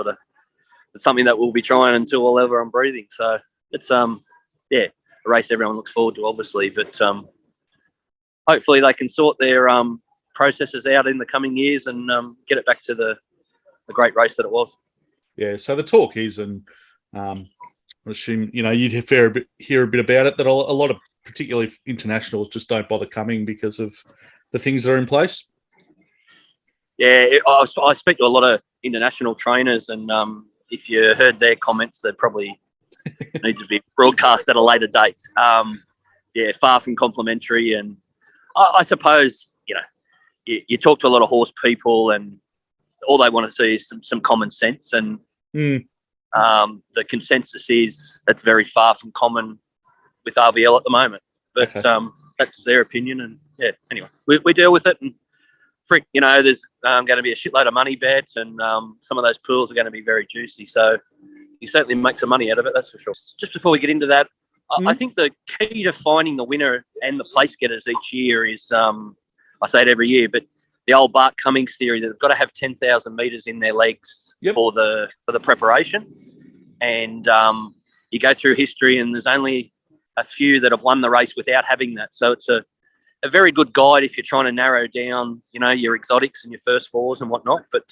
something that we'll be trying until ever I'm breathing. So it's a race everyone looks forward to, obviously, but hopefully they can sort their processes out in the coming years and get it back to the great race that it was. Yeah, so the talk is, and I assume you'd hear a bit about it, that a lot of particularly internationals just don't bother coming because of the things that are in place. Yeah, I speak to a lot of international trainers, and if you heard their comments, they probably need to be broadcast at a later date. Far from complimentary, and I suppose you talk to a lot of horse people, and all they want to see is some common sense, and the consensus is that's very far from common with RVL at the moment. But okay. That's their opinion, and anyway, we deal with it. And there's going to be a shitload of money bets, and some of those pools are going to be very juicy. So you certainly make some money out of it, that's for sure. Just before we get into that, I think the key to finding the winner and the place getters each year is, I say it every year, but the old Bart Cummings theory that they've got to have 10,000 metres in their legs for the preparation. And you go through history, and there's only a few that have won the race without having that. So it's a very good guide if you're trying to narrow down, your exotics and your first fours and whatnot. But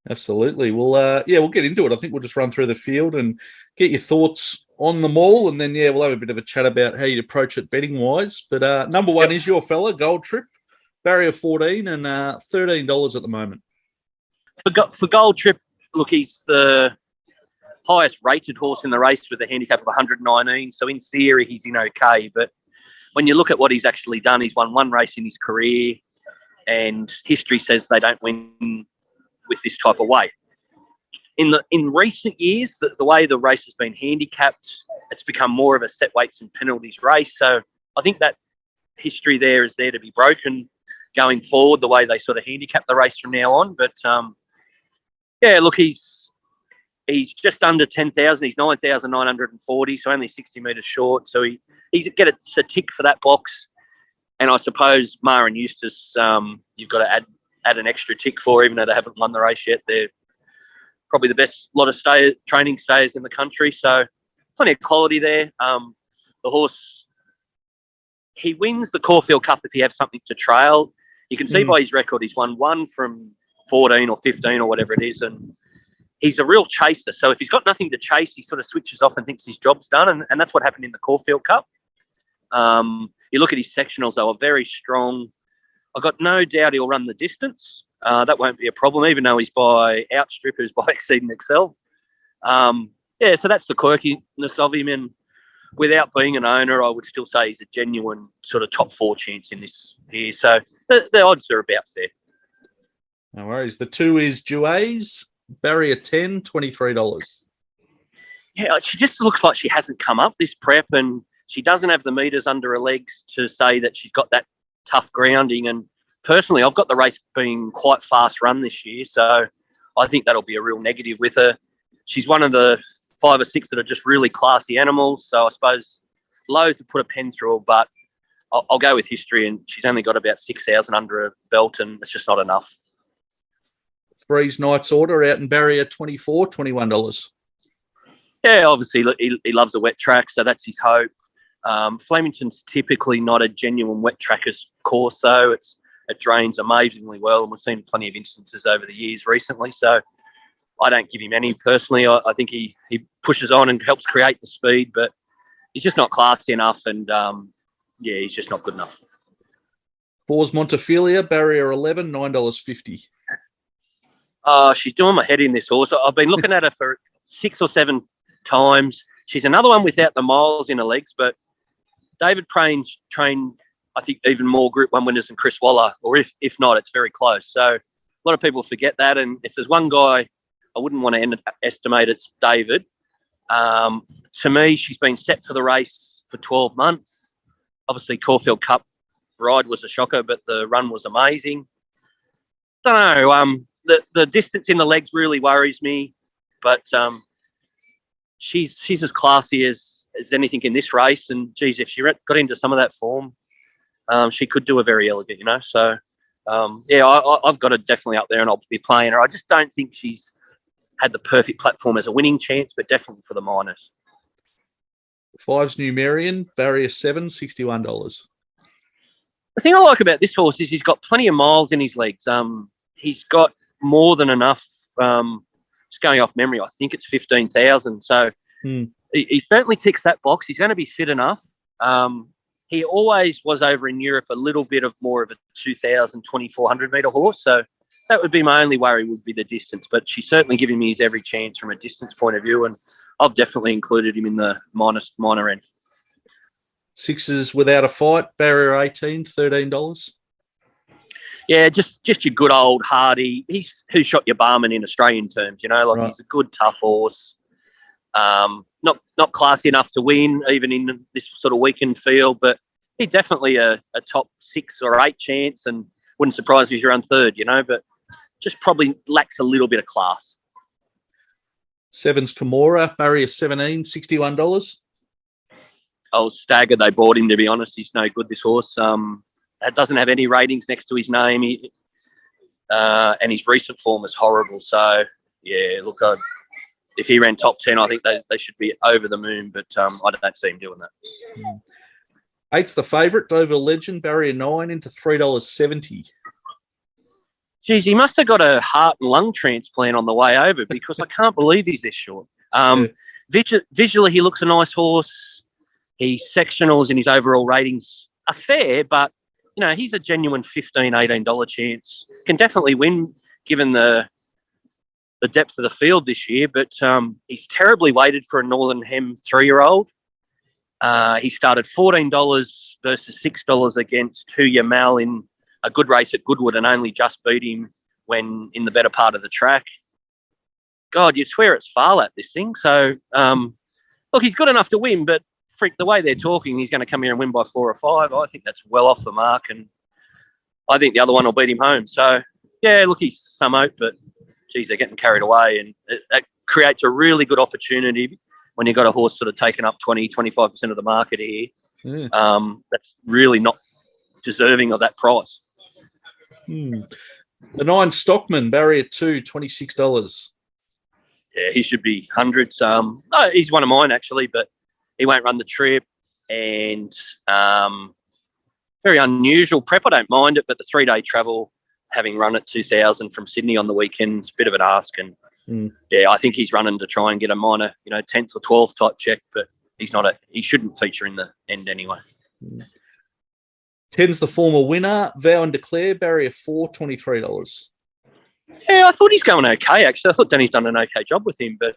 absolutely. We'll get into it. I think we'll just run through the field and get your thoughts on them all, and then we'll have a bit of a chat about how you approach it betting wise. But number one is your fella, Gold Trip, barrier 14 and $13 at the moment. For Gold Trip, look, he's the highest rated horse in the race with a handicap of 119. So in theory, he's in okay, but when you look at what he's actually done, he's won one race in his career, and history says they don't win with this type of weight. In recent years, the way the race has been handicapped, it's become more of a set weights and penalties race. So I think that history there is there to be broken going forward, the way they sort of handicap the race from now on. But look, he's just under 10,000. He's 9,940, so only 60 metres short. So he's a tick for that box. And I suppose Mar and Eustace, you've got to add an extra tick for, even though they haven't won the race yet. They're probably the best lot of training stays in the country. So plenty of quality there. The horse, he wins the Caulfield Cup if he has something to trail. You can see by his record, he's won one from 14 or 15 or whatever it is. And he's a real chaser. So if he's got nothing to chase, he sort of switches off and thinks his job's done. And that's what happened in the Caulfield Cup. You look at his sectionals, they were very strong. I've got no doubt he'll run the distance. That won't be a problem, even though he's by Outstrip, who's by Exceed and Excel. So that's the quirkiness of him. And without being an owner, I would still say he's a genuine sort of top 4 chance in this here. So the odds are about fair. No worries. The 2 is Duais, barrier 10, $23. Yeah, she just looks like she hasn't come up this prep, and she doesn't have the metres under her legs to say that she's got that tough grounding. And personally, I've got the race being quite fast run this year, so I think that'll be a real negative with her. She's one of the 5 or 6 that are just really classy animals, so I suppose loath to put a pen through her, but I'll go with history, and she's only got about 6,000 under her belt, and it's just not enough. 3's Knight's Order out in barrier 24, $21. Yeah, obviously he loves a wet track, so that's his hope. Flemington's typically not a genuine wet tracker's course, though. It drains amazingly well, and we've seen plenty of instances over the years recently. So I don't give him any personally. I think he pushes on and helps create the speed, but he's just not classy enough, and he's just not good enough. 4's Montefilia, barrier 11, $9.50. She's doing my head in, this horse. I've been looking at her for 6 or 7 times. She's another one without the miles in her legs, but David Prain's trained, I think, even more Group 1 winners than Chris Waller, or if not, it's very close. So lot of people forget that. And if there's one guy I wouldn't want to estimate, it's David. To me, she's been set for the race for 12 months. Obviously, Caulfield Cup ride was a shocker, but the run was amazing. Don't know. The distance in the legs really worries me, but she's as classy as anything in this race. And geez, if she got into some of that form, she could do a very elegant, you know. So I've got her definitely up there, and I'll be playing her. I just don't think she's had the perfect platform as a winning chance, but definitely for the minors. 5's Numerian, barrier 7, $61. The thing I like about this horse is he's got plenty of miles in his legs. He's got more than enough. Just going off memory, I think it's 15,000. So he certainly ticks that box. He's going to be fit enough. He always was over in Europe a little bit of more of a 2,000, 2,400 metre horse. So that would be my only worry, would be the distance. But she's certainly giving me his every chance from a distance point of view. And I've definitely included him in the minor end. 6's Without a Fight, barrier 18, $13. Yeah, just your good old Hardy. He's who shot your barman in Australian terms, you know, like right. He's a good, tough horse. Not classy enough to win, even in this sort of weekend field, but he definitely a top 6 or 8 chance, and wouldn't surprise me if you run third, you know, but just probably lacks a little bit of class. 7's Camorra, barrier 17, $61. I was staggered they bought him, to be honest. He's no good, this horse. Doesn't have any ratings next to his name, and his recent form is horrible. So, yeah, look, if he ran top 10, I think they should be over the moon, but I don't see him doing that. 8's the favourite, Deauville Legend, barrier 9 into $3.70. Geez, he must have got a heart and lung transplant on the way over, because I can't believe he's this short. Visually, he looks a nice horse. His sectionals and his overall ratings are fair, but, you know, he's a genuine $15, $18 chance. Can definitely win, given the depth of the field this year, but he's terribly weighted for a Northern Hem 3-year-old. He started $14 versus $6 against Huya Mal in a good race at Goodwood, and only just beat him when in the better part of the track. God, you'd swear it's Farlat, this thing. So, look, he's good enough to win, but the way they're talking, he's going to come here and win by 4 or 5. I think that's well off the mark, and I think the other one will beat him home. So, yeah, look, he's some hope, but, geez, they're getting carried away, and it creates a really good opportunity when you've got a horse sort of taking up 20, 25% of the market here. That's really not deserving of that price. The 9 Stockman, barrier 2, $26. Yeah, he should be hundreds. He's one of mine, actually, but he won't run the trip, and very unusual prep. I don't mind it, but the 3-day travel, having run at 2,000 from Sydney on the weekend, is a bit of an ask. And yeah, I think he's running to try and get a minor, 10th or 12th type check, but he shouldn't feature in the end anyway. 10's the former winner, Vow And Declare, barrier 4, $23. Yeah, I thought he's going okay, actually. I thought Danny's done an okay job with him, but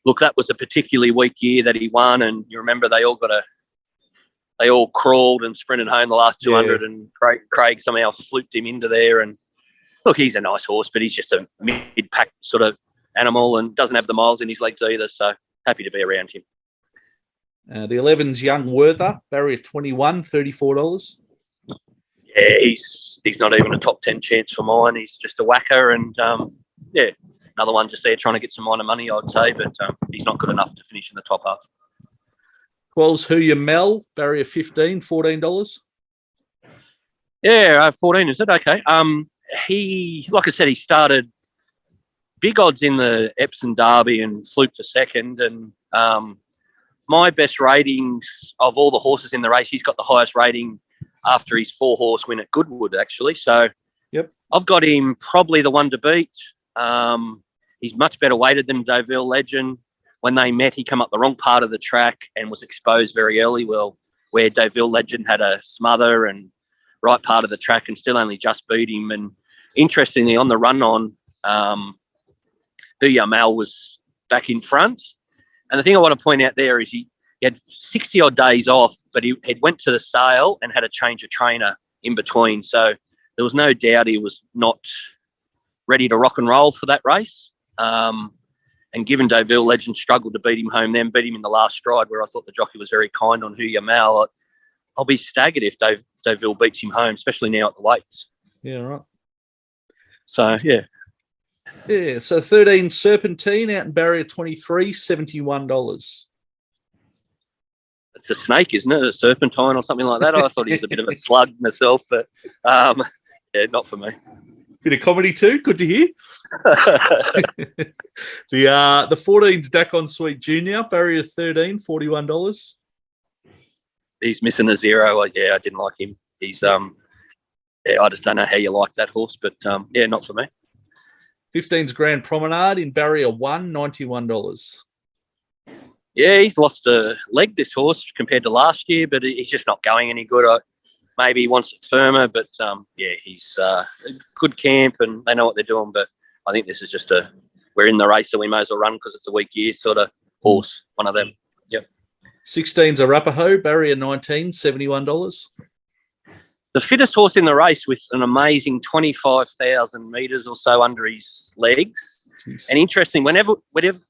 look, that was a particularly weak year that he won, and you remember they all crawled and sprinted home the last 200, and Craig somehow fluked him into there. And look, he's a nice horse, but he's just a mid-pack sort of animal and doesn't have the miles in his legs either, so happy to be around him. The 11's Young Werther, barrier 21, $34. Yeah, he's not even a top 10 chance for mine. He's just a whacker, and another one just there trying to get some minor money, I'd say, but he's not good enough to finish in the top half. 12's Huya Mal, barrier 15, $14. Yeah, 14, is it? Okay. He, like I said, he started big odds in the Epsom Derby and fluked to second, and my best ratings of all the horses in the race, he's got the highest rating after his 4-horse win at Goodwood, actually. So I've got him probably the one to beat. He's much better weighted than Deauville Legend. When they met, he came up the wrong part of the track and was exposed very early, where Deauville Legend had a smother and right part of the track and still only just beat him. And interestingly, on the run-on, Huya Mal was back in front. And the thing I want to point out there is he had 60-odd days off, but he had went to the sale and had a change of trainer in between. So there was no doubt he was not ready to rock and roll for that race. And given Deauville Legend struggled to beat him home, then beat him in the last stride, where I thought the jockey was very kind on Yamal, I'll be staggered if Deauville beats him home, especially now at the weights. Yeah, right. So, yeah. Yeah, so 13 Serpentine out in barrier 23, $71. It's a snake, isn't it? A serpentine or something like that. I thought he was a bit of a slug myself, but yeah, not for me. Bit of comedy too. Good to hear. The 14's Daqiansweet Junior, barrier 13, $41. He's missing a zero. Yeah, I didn't like him. He's yeah, I just don't know how you like that horse, but yeah, not for me. 15's Grand Promenade in barrier 1, $91. Yeah, he's lost a leg, this horse, compared to last year, but he's just not going any good. Maybe he wants it firmer, but yeah, he's a good camp and they know what they're doing. But I think this is just we're in the race, so we may as well run because it's a weak year sort of horse, one of them. Yep. 16's Arapaho, barrier 19, $71. The fittest horse in the race with an amazing 25,000 metres or so under his legs. Jeez. And interesting, whenever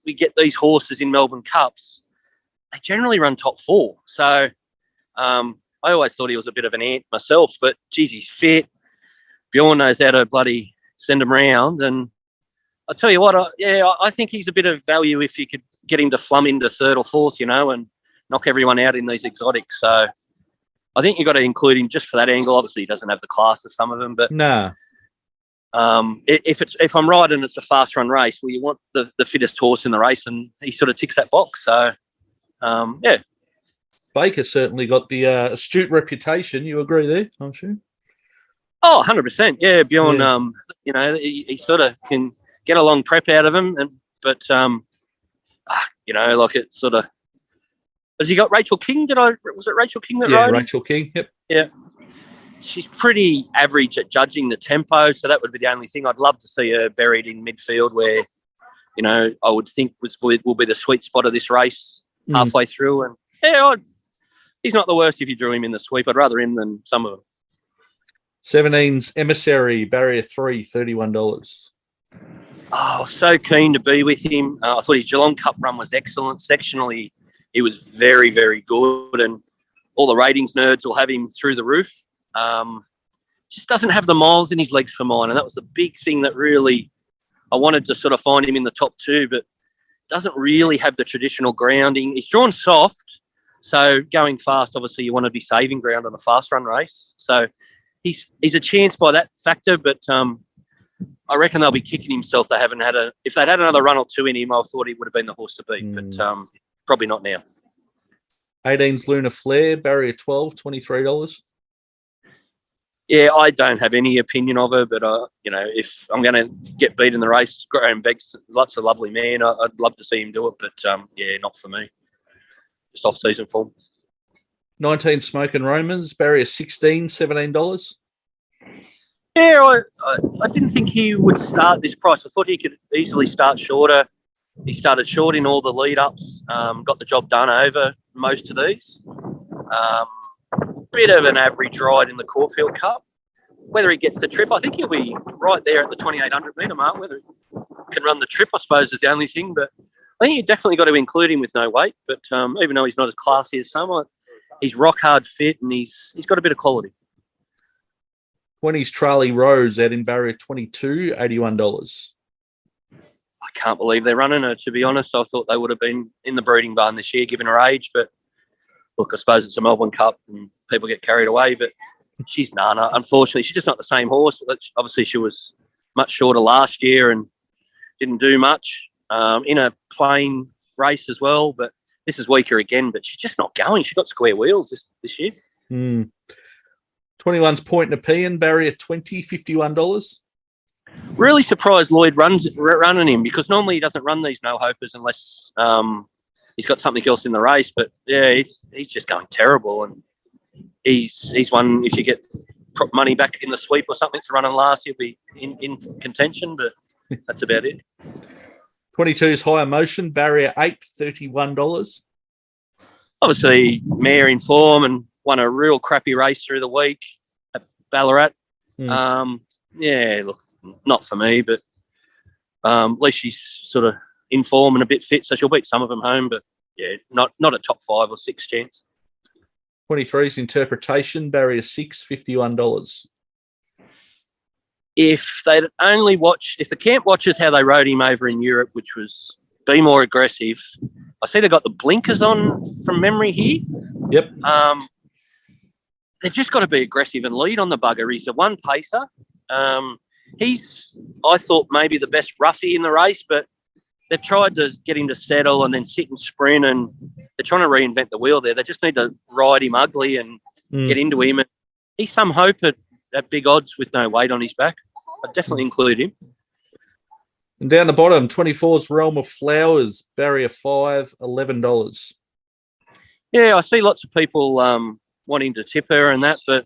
we get these horses in Melbourne Cups, they generally run top 4. So I always thought he was a bit of an ant myself, but geez, he's fit. Bjorn knows how to bloody send him round. And I'll tell you what, I think he's a bit of value if you could get him to flum into 3rd or 4th, and knock everyone out in these exotics. So I think you've got to include him just for that angle. Obviously, he doesn't have the class of some of them, but no. If I'm right and it's a fast run race, well, you want the fittest horse in the race, and he sort of ticks that box. So, yeah. Baker certainly got the astute reputation. You agree there, I'm sure? Oh, 100%. Yeah, Bjorn, yeah. He sort of can get a long prep out of him, but like it sort of. Has he got Rachel King? Was it Rachel King that rode? Yeah, Rachel King, yep. Yeah. She's pretty average at judging the tempo, so that would be the only thing. I'd love to see her buried in midfield where, I would think will be the sweet spot of this race halfway through. And, yeah, he's not the worst if you drew him in the sweep. I'd rather him than some of them. 17's Emissary, barrier 3, $31. Oh, so keen to be with him. I thought his Geelong Cup run was excellent. Sectionally, he was very, very good, and all the ratings nerds will have him through the roof. Just doesn't have the miles in his legs for mine, and that was the big thing that really I wanted to sort of find him in the top 2, but doesn't really have the traditional grounding. He's drawn soft, so going fast, obviously you want to be saving ground on a fast run race. So he's a chance by that factor, but I reckon they'll be kicking himself. If they'd had another run or 2 in him, I thought he would have been the horse to beat, but probably not now. 18's Lunar Flare, barrier 12, $23. Yeah, I don't have any opinion of her, but if I'm going to get beat in the race, Graham Beck's lots of lovely man. I'd love to see him do it, but yeah, not for me. Just off-season form. 19 Smokin Romans, barrier 16, $17. Yeah, I didn't think he would start this price. I thought he could easily start shorter. He started short in all the lead-ups, got the job done over most of these. Bit of an average ride in the Caulfield Cup. Whether he gets the trip, I think he'll be right there at the 2,800 metre mark. Whether he can run the trip, I suppose, is the only thing. But I think you definitely got to include him with no weight. But even though he's not as classy as some, he's rock hard fit and he's got a bit of quality. 20's Tralee Rose out in barrier 22, $81. I can't believe they're running her, to be honest. I thought they would have been in the breeding barn this year, given her age. But look, I suppose it's a Melbourne Cup and people get carried away. But she's Nana. Unfortunately, she's just not the same horse. Obviously, she was much shorter last year and didn't do much in a plain race as well. But this is weaker again. But she's just not going. She got square wheels this year. 21's Point Nepean, barrier 20, $51. Really surprised Lloyd running him, because normally he doesn't run these no-hopers unless he's got something else in the race. But yeah, he's just going terrible, and he's one. If you get money back in the sweep or something for running last, he'll be in contention. But that's about it. 22's High Emocean, barrier 8, $31. Obviously, mare in form and won a real crappy race through the week at Ballarat. Yeah, look, not for me, but at least she's sort of in form and a bit fit, so she'll beat some of them home. But yeah, not a top 5 or 6 chance. 23's Interpretation, barrier 6, $51. If they'd only watched, if the camp watches how they rode him over in Europe, which was be more aggressive. I see they got the blinkers on from memory here. Yep. They've just got to be aggressive and lead on the bugger. He's the one pacer. He's, I thought, maybe the best roughie in the race, but they've tried to get him to settle and then sit and sprint, and they're trying to reinvent the wheel there. They just need to ride him ugly and get into him. And he's some hope at big odds with no weight on his back. I'd definitely include him. And down the bottom, 24's Realm of Flowers, barrier 5, $11. Yeah, I see lots of people wanting to tip her and that, but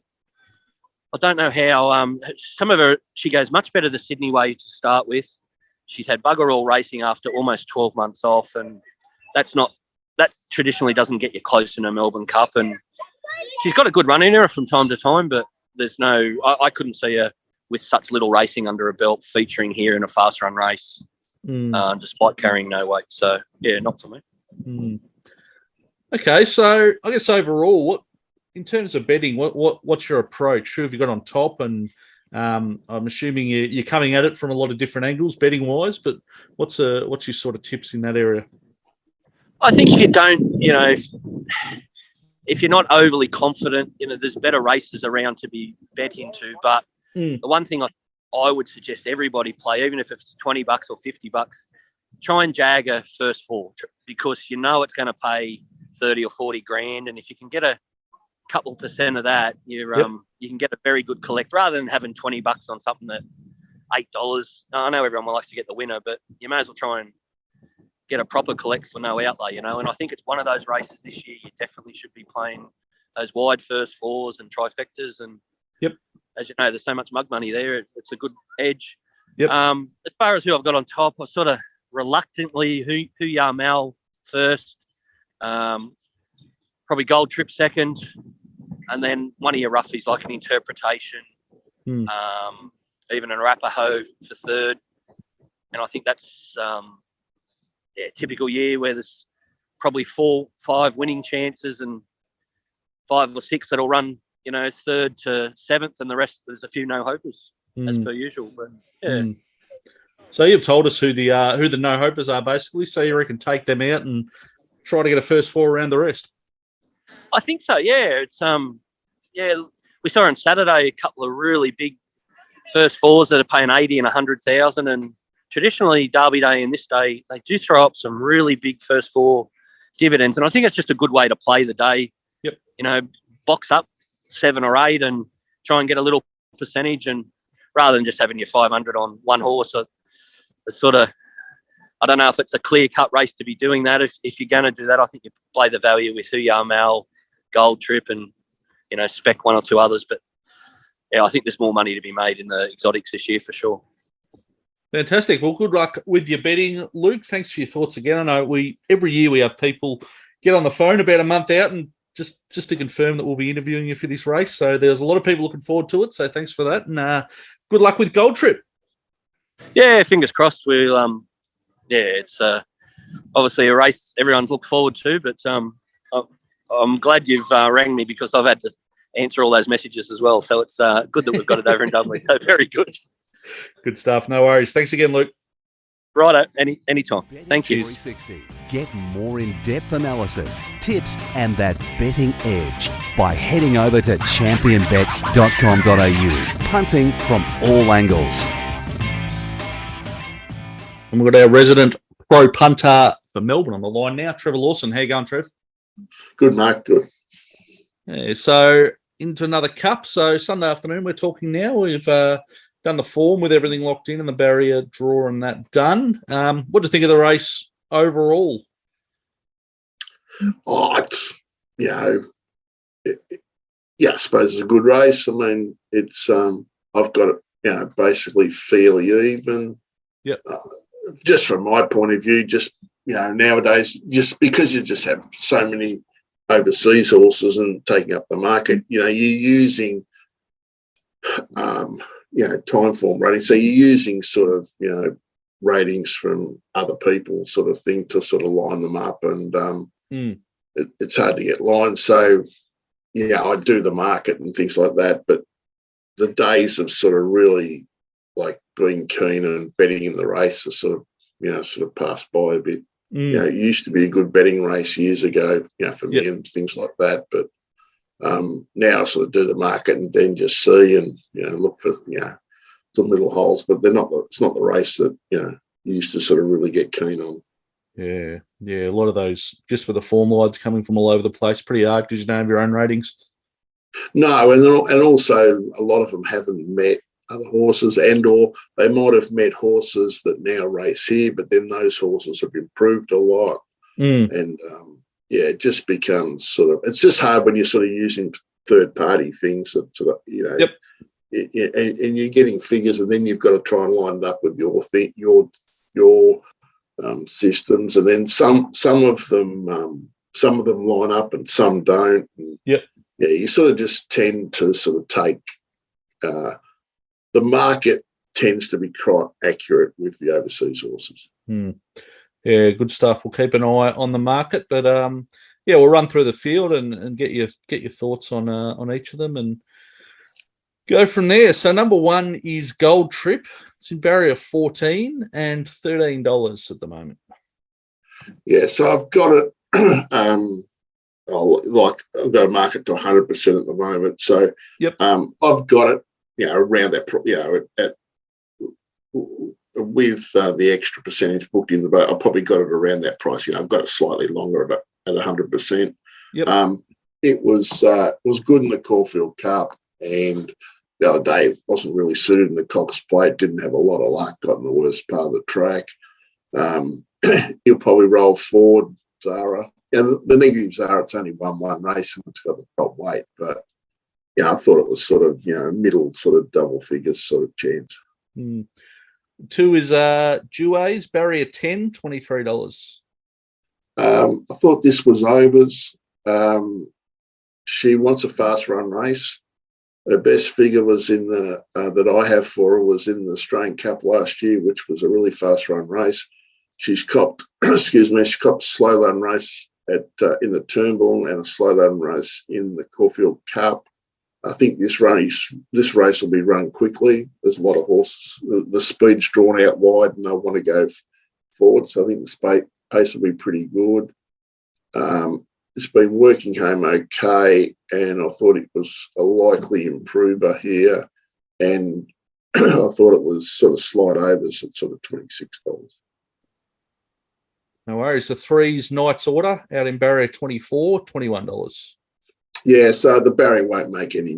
I don't know how. Some of her, she goes much better the Sydney way to start with. She's had bugger all racing after almost 12 months off, and that traditionally doesn't get you close in a Melbourne Cup. And she's got a good run in her from time to time, but there's no. I couldn't see her with such little racing under her belt featuring here in a fast run race, despite carrying no weight. So yeah, not for me. Okay, so I guess overall, in terms of betting, what's your approach? Who have you got on top? And I'm assuming you're coming at it from a lot of different angles, betting wise. But what's your sort of tips in that area? I think if you don't, if you're not overly confident, there's better races around to be bet into. But the one thing I would suggest everybody play, even if it's $20 or $50, try and jag a first 4 because it's going to pay 30 or 40 grand, and if you can get a couple % of that, you can get a very good collect rather than having $20 on something that $8. I know everyone likes to get the winner, but you may as well try and get a proper collect for no outlay, And I think it's one of those races this year you definitely should be playing those wide first 4s and trifectas, and as you know, there's so much mug money there. It's a good edge. As far as who I've got on top, I sort of reluctantly who Yarmal first. Probably Gold Trip second, and then one of your roughies like an Interpretation, even an Arapaho for third. And I think that's a typical year where there's probably 4, 5 winning chances and 5 or 6 that'll run, third to 7th, and the rest there's a few no-hopers as per usual. But So you've told us who the no-hopers are basically. So you reckon take them out and try to get a first 4 around the rest? I think so. Yeah, it's we saw on Saturday a couple of really big first 4s that are paying 80 and 100,000, and traditionally Derby Day and this day they do throw up some really big first 4 dividends, and I think it's just a good way to play the day. Box up 7 or 8 and try and get a little percentage, and rather than just having your 500 on one horse. So it's sort of, I don't know if it's a clear-cut race to be doing that. If you're going to do that, I think you play the value with Yarmal, Gold Trip, and, spec 1 or 2 others. But, yeah, I think there's more money to be made in the exotics this year for sure. Fantastic. Well, good luck with your betting, Luke. Thanks for your thoughts again. I know every year we have people get on the phone about a month out and just to confirm that we'll be interviewing you for this race. So there's a lot of people looking forward to it. So thanks for that. And good luck with Gold Trip. Yeah, fingers crossed. We'll, it's obviously a race everyone's looked forward to, but I'm glad you've rang me because I've had to answer all those messages as well. So it's good that we've got it over and done with. So very good. Good stuff. No worries. Thanks again, Luke. Righto. Anytime. Thank you. 360. Get more in-depth analysis, tips, and that betting edge by heading over to championbets.com.au. Punting from all angles. And we've got our resident pro punter for Melbourne on the line now, Trevor Lawson. How you going, Trev? Good, Mark. Good. Yeah, so into another cup. So Sunday afternoon, we're talking now. We've done the form with everything locked in and the barrier draw and that done. What do you think of the race overall? I suppose it's a good race. I mean, it's I've got it, basically fairly even. Yep. Just from my point of view, nowadays, just because you just have so many overseas horses and taking up the market, you're using time form rating. So you're using sort of, ratings from other people sort of thing to sort of line them up, and it's hard to get lines. So, I do the market and things like that, but the days of sort of really like being keen and betting in the race are sort of passed by a bit. It used to be a good betting race years ago, for me and things like that, but now I sort of do the market and then just see and, look for, some little holes, but it's not the race that, you used to sort of really get keen on. Yeah. A lot of those, just for the form lines coming from all over the place, pretty hard because you don't have your own ratings. No, and also a lot of them haven't met other horses, or they might have met horses that now race here, but then those horses have improved a lot. And, it just becomes sort of, it's just hard when you're sort of using third-party things that sort of, and you're getting figures, and then you've got to try and line it up with your systems, and then some of them line up and some don't. And, you sort of just tend to sort of take the market tends to be quite accurate with the overseas horses. Yeah, good stuff. We'll keep an eye on the market, but we'll run through the field and get your thoughts on each of them and go from there. So number one is Gold Trip. It's in barrier 14 and $13 at the moment. Yeah, so I've got it. I've got a market to 100% at the moment. So I've got it, around that, with the extra percentage booked in the boat. I probably got it around that price. I've got it slightly longer at 100%. It was good in the Caulfield Cup, and the other day it wasn't really suited in the Cox Plate. Didn't have a lot of luck. Got in the worst part of the track. He'll probably roll forward, Zara. And the negatives are it's only won one race and it's got the top weight, but I thought it was sort of middle sort of double figures sort of chance. Two is Duais, barrier 10, $23. I thought this was overs. She wants a fast run race. Her best figure was in the that I have for her was in the Australian Cup last year, which was a really fast run race. She's copped, she copped a slow run race in the Turnbull and a slow run race in the Caulfield Cup. I think this race will be run quickly. There's a lot of horses. The speed's drawn out wide, and they want to go forward. So I think the pace will be pretty good. It's been working home okay, and I thought it was a likely improver here. And I thought it was sort of slight overs at sort of $26. No worries. The threes Knight's Order out in barrier 24, $21. Yeah, so the barrier won't make any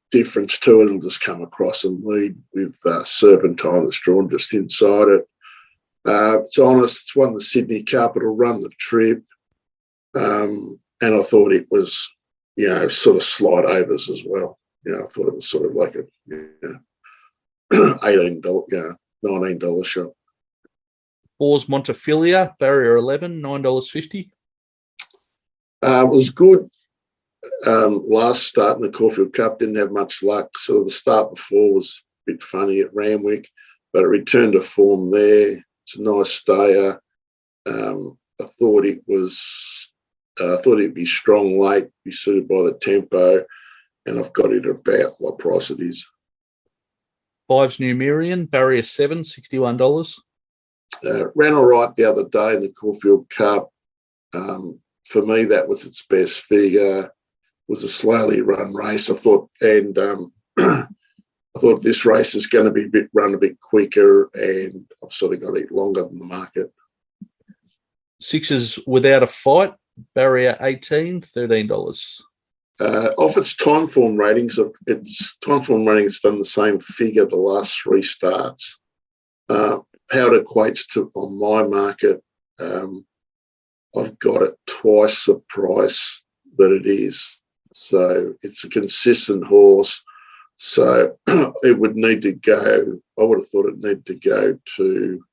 difference to it. It'll just come across and lead with Serpentine that's drawn just inside it. It's honest. It's won the Sydney Cup. It'll run the trip. And I thought it was, sort of slight overs as well. I thought it was sort of like a $18, $19 shot. Fours Montefilia, barrier 11, $9.50. It was good. Last start in the Caulfield Cup, didn't have much luck. So the start before was a bit funny at Randwick, but it returned to form there. It's a nice stayer. I thought it'd be strong late, be suited by the tempo, and I've got it about what price it is. Fives Numerian, barrier 7, $61. Ran all right the other day in the Caulfield Cup. For me, that was its best figure. Was a slowly run race. I thought, and I thought this race is going to be run a bit quicker, and I've sort of got it longer than the market. Sixes Without a Fight, barrier 18, $13. Off its time form ratings, its time form ratings done the same figure the last three starts. How it equates to on my market, I've got it twice the price that it is. So it's a consistent horse. So it would need to go, I would have thought it needed to go to,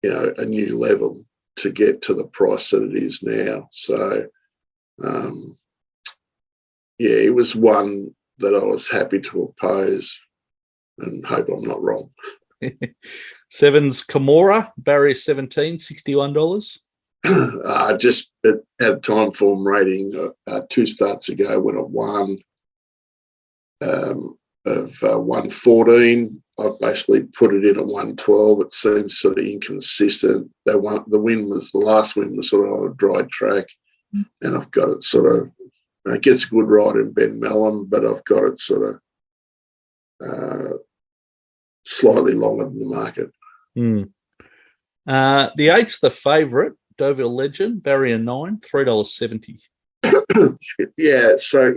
a new level to get to the price that it is now. So, it was one that I was happy to oppose and hope I'm not wrong. 7's Camorra, barrier 17, $61. Just it had a time form rating 2 starts ago when it won of 114. I basically put it in at 112. It seems sort of inconsistent. The last win was sort of on a dry track, and I've got it sort of. It gets a good ride in Ben Mellon, but I've got it sort of slightly longer than the market. The 8's the favourite, Deauville Legend, barrier 9, $3.70. Yeah, so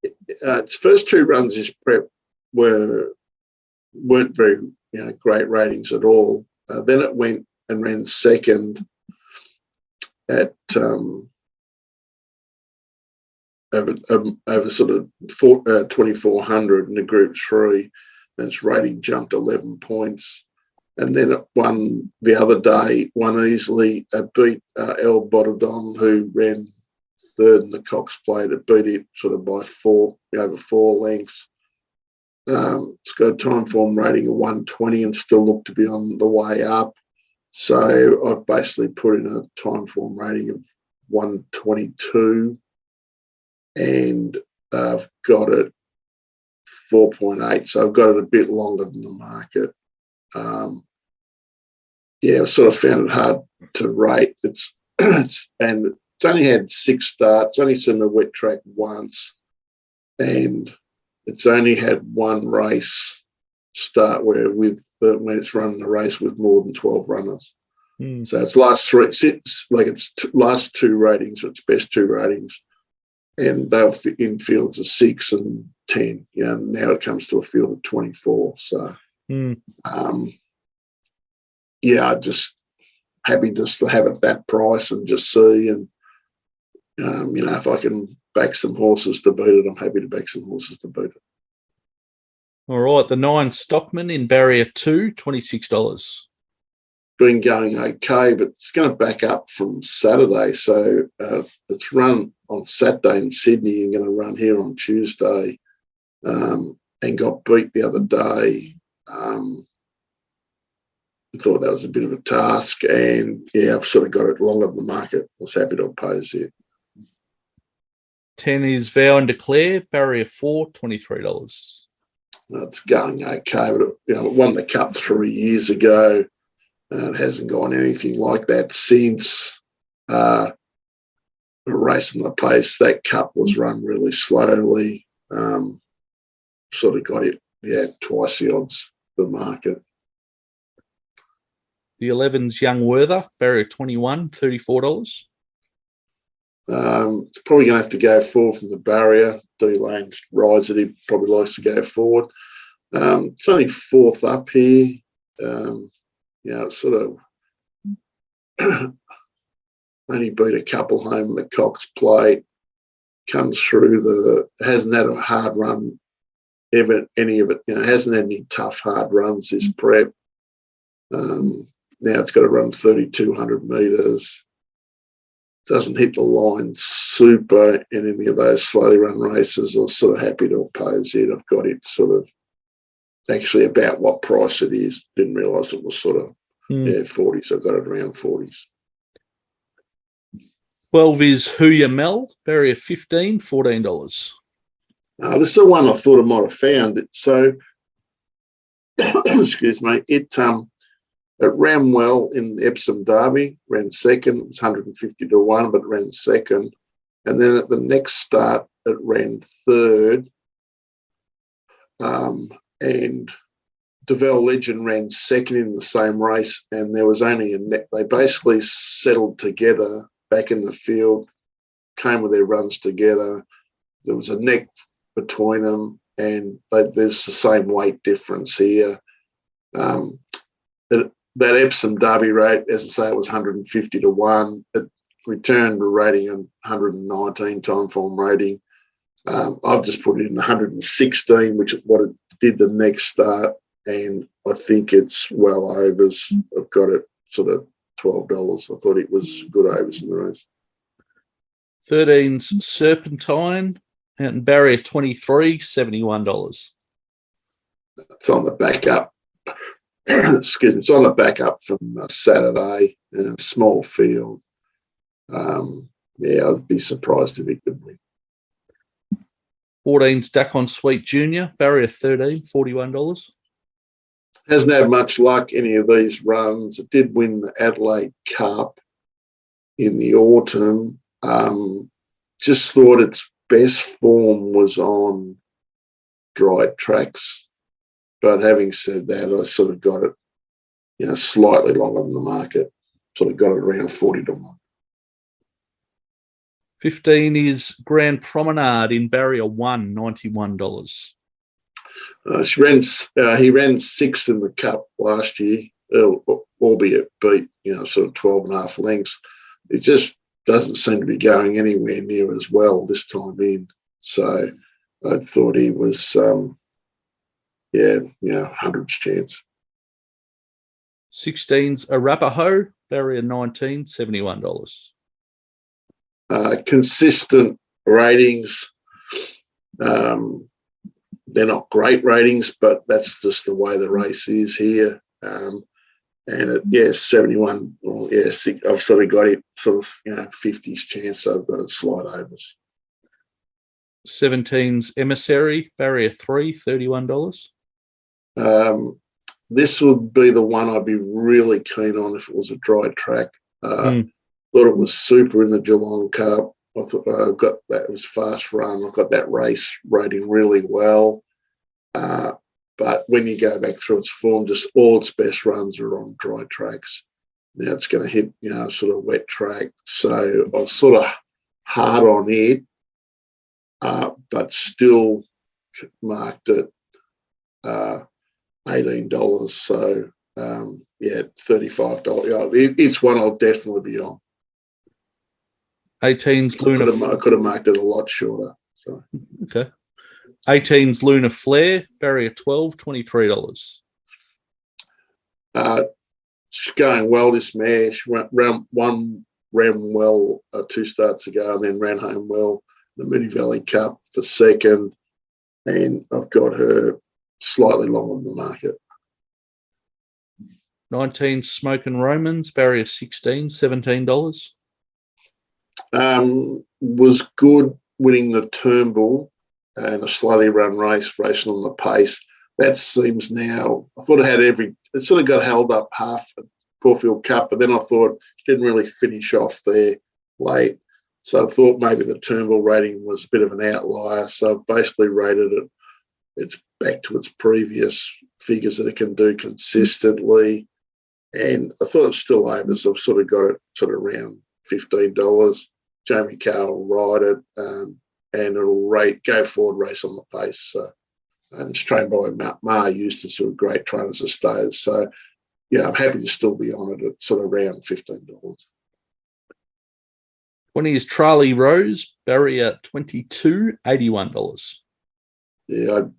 its first 2 runs this prep weren't very great ratings at all. Then it went and ran second at over sort of 2,400 in the Group 3, and its rating jumped 11 points. And then it won the other day, won easily. It beat El Botadon, who ran third in the Cox Plate. It beat it sort of by over 4 lengths. It's got a time form rating of 120 and still looked to be on the way up. So I've basically put in a time form rating of 122, and I've got it 4.8. So I've got it a bit longer than the market. I've sort of found it hard to rate. It's only had 6 starts, only seen a wet track once, and it's only had 1 race start when it's running a race with more than 12 runners. So its last 3, its last 2 ratings, or its best 2 ratings, and they're in fields of 6 and 10. Now it comes to a field of 24. So, I'm just happy just to have it that price and just see. And if I can back some horses to beat it, I'm happy to back some horses to beat it. All right, the 9 Stockman in barrier 2, $26. Been going okay, but it's going to back up from Saturday. So it's run on Saturday in Sydney and going to run here on Tuesday, and got beat the other day. I thought that was a bit of a task, and I've sort of got it longer than the market. I was happy to oppose it. 10 is Vow And Declare, barrier 4, $23. It's going okay, but it won the Cup 3 years ago. It hasn't gone anything like that since. Racing the pace, that Cup was run really slowly. Sort of got it, twice the odds of the market. The 11's Young Werther, barrier 21, $34. It's probably going to have to go forward from the barrier. D Lane's rides it, he probably likes to go forward. It's only 4th up here. It's sort of only beat a couple home in the Cox Plate. Comes through hasn't had a hard run ever, any of it. Hasn't had any tough hard runs this prep. Now it's got to run 3,200 metres. Doesn't hit the line super in any of those slowly run races. I was sort of happy to oppose it. I've got it sort of actually about what price it is. Didn't realise it was sort of 40s. I've got it around 40s. 12 is Who Ya Mel, barrier 15, $14. This is the one I thought I might have found. So, excuse me, it ran well in the Epsom Derby, ran second. It was 150 to 1, but ran second. And then at the next start, it ran third. And Deauville Legend ran second in the same race, and there was only they basically settled together back in the field, came with their runs together. There was a neck between them, and there's the same weight difference here. That Epsom Derby rate, as I say, it was 150 to 1. It returned a rating of 119 time form rating. I've just put it in 116, which is what it did the next start, and I think it's well overs. I've got it sort of $12. I thought it was good overs in the race. 13's Serpentine, Out in barrier 23, $71. It's on the back up. Excuse me. It's on the back up from Saturday in a small field. I'd be surprised if he could win. 14's Daqiansweet Junior, barrier 13, $41. Hasn't had much luck any of these runs. It did win the Adelaide Cup in the autumn. Just thought its best form was on dry tracks. But having said that, I sort of got it, slightly longer than the market. Sort of got it around 40 to 1. 15 is Grand Promenade in barrier 1, $91. He ran 6th in the Cup last year, albeit beat, sort of 12 and a half lengths. It just doesn't seem to be going anywhere near as well this time in. So I thought he was, 100's chance. 16's Arapaho, barrier 19, $71. Consistent ratings. They're not great ratings, but that's just the way the race is here. And 71. Well, I've sort of got it 50s chance. So I've got it slide overs. 17's Emissary, barrier 3, $31. This would be the one I'd be really keen on if it was a dry track. Thought it was super in the Geelong Cup. I thought I got that. It was fast run. I got that race rating really well. But when you go back through its form, just all its best runs are on dry tracks. Now it's going to hit, sort of wet track. So I was sort of hard on it, but still marked it $18. So, $35. It's one I'll definitely be on. 18's Lunar. I could have marked it a lot shorter. So. Okay. 18's Lunar Flare, barrier 12, $23. She's going well, this mare. She ran well 2 starts ago and then ran home well the Moonee Valley Cup for second. And I've got her slightly longer than the market. 19 Smokin Romans, barrier 16, $17. Was good winning the Turnbull and a slowly run race, racing on the pace. That seems now, I thought it sort of got held up half at Caulfield Cup, but then I thought it didn't really finish off there late. So I thought maybe the Turnbull rating was a bit of an outlier. So I've basically rated it. It's back to its previous figures that it can do consistently. And I thought it was still over, so I've sort of got it sort of around $15. Jamie Carr will ride it, and it'll go forward race on the pace. So, and it's trained by Ma Eustace, who are great trainers of stayers. So, I'm happy to still be on it at sort of around $15. 20 is Tralee Rose, barrier 22, $81. I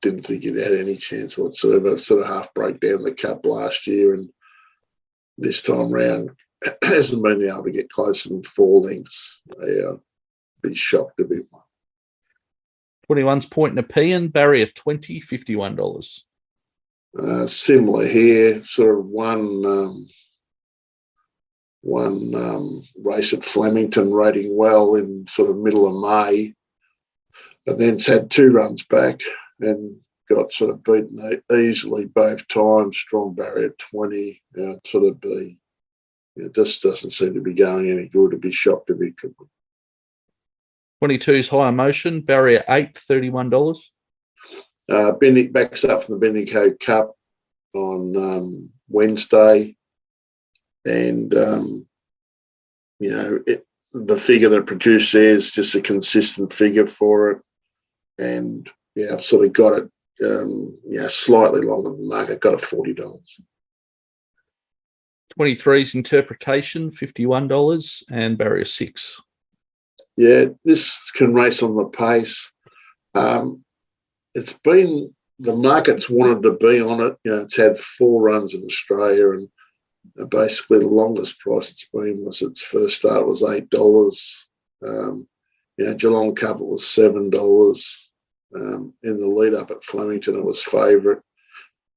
didn't think it had any chance whatsoever. Sort of half broke down the Cup last year, and this time round hasn't been able to get closer than 4 lengths. Be shocked a bit. 21's Point Nepean, barrier 20, $51. Similar here, sort of one race at Flemington rating well in sort of middle of May, and then it's had 2 runs back and got sort of beaten easily both times. Strong barrier 20. It just doesn't seem to be going any good. To be shocked if it could. 22's High Emocean, barrier 8, $31. Bendick backs up from the Bendigo Cup on Wednesday, and the figure that produced there is just a consistent figure for it, and I've sort of got it slightly longer than the market. Got it $40. 23's Interpretation, $51, and barrier 6. Yeah, this can race on the pace. It's been, the market's wanted to be on it. It's had 4 runs in Australia, and basically the longest price it's been was its first start was $8. Geelong Cup, it was $7. In the lead up at Flemington, it was favourite.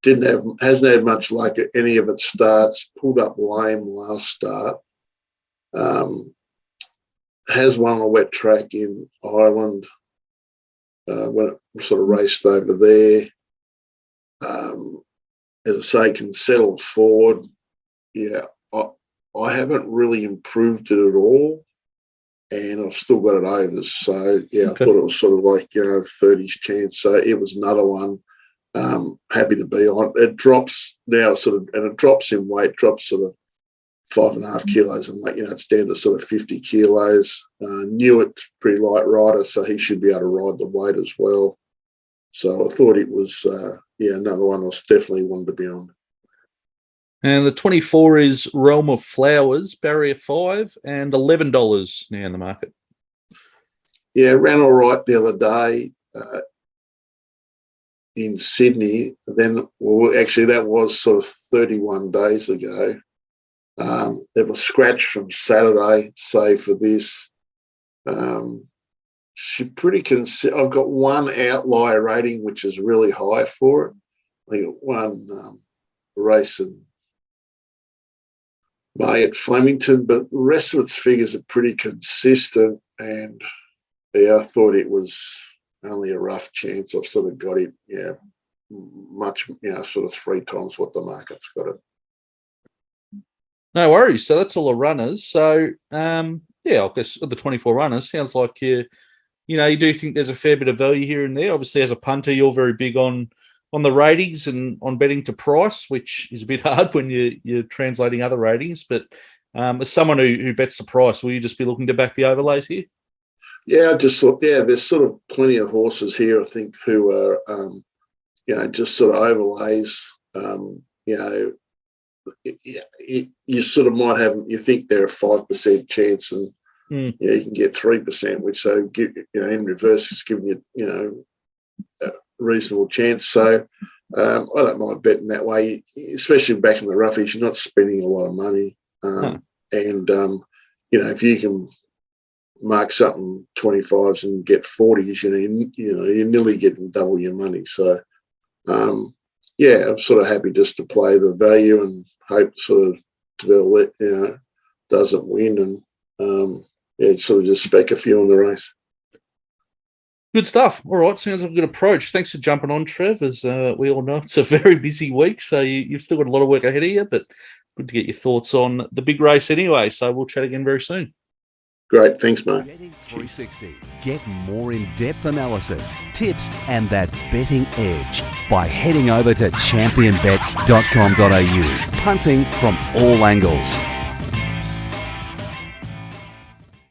Hasn't had much luck at any of its starts. Pulled up lame last start. Has won a wet track in Ireland when it sort of raced over there. As I say, can settle forward. Yeah, I haven't really improved it at all, and I've still got it overs. So yeah, okay. I thought it was sort of like 30s chance. So it was another one. Happy to be on. It drops now, and it drops in weight. Drops sort of 5.5 kilos in weight. It's down to sort of 50 kilos. Newitt, pretty light rider, so he should be able to ride the weight as well. So I thought it was another one I was definitely wanted to be on. And the 24 is Realm of Flowers, barrier 5, and $11 now in the market. Yeah, ran all right the other day in Sydney. Then, actually, that was sort of 31 days ago. It was scratched from Saturday, save for this. She pretty I've got one outlier rating, which is really high for it. I got one race in May at Flemington, but the rest of its figures are pretty consistent. And I thought it was only a rough chance. I've sort of got it, much, sort of 3 times what the market's got it. No worries. So that's all the runners. So, I guess of the 24 runners, sounds like you do think there's a fair bit of value here and there. Obviously, as a punter, you're very big on the ratings and on betting to price, which is a bit hard when you're translating other ratings. But as someone who bets the price, will you just be looking to back the overlays here? Yeah, I just thought, there's sort of plenty of horses here, I think, who are, just sort of overlays. You sort of might have, you think they're a 5% chance, and you can get 3%, which so give, in reverse is giving you, a reasonable chance. So I don't mind betting that way, especially back in the roughies. You're not spending a lot of money, and if you can mark something 25s and get 40s, you're nearly getting double your money. So I'm sort of happy just to play the value and hope sort of Deauville doesn't win, and sort of just spec a few on the race. Good stuff. All right, sounds like a good approach. Thanks for jumping on, Trev. As we all know, it's a very busy week, so you've still got a lot of work ahead of you, but good to get your thoughts on the big race anyway. So we'll chat again very soon. Great. Thanks, mate. Betting 360. Get more in-depth analysis, tips, and that betting edge by heading over to championbets.com.au. Punting from all angles.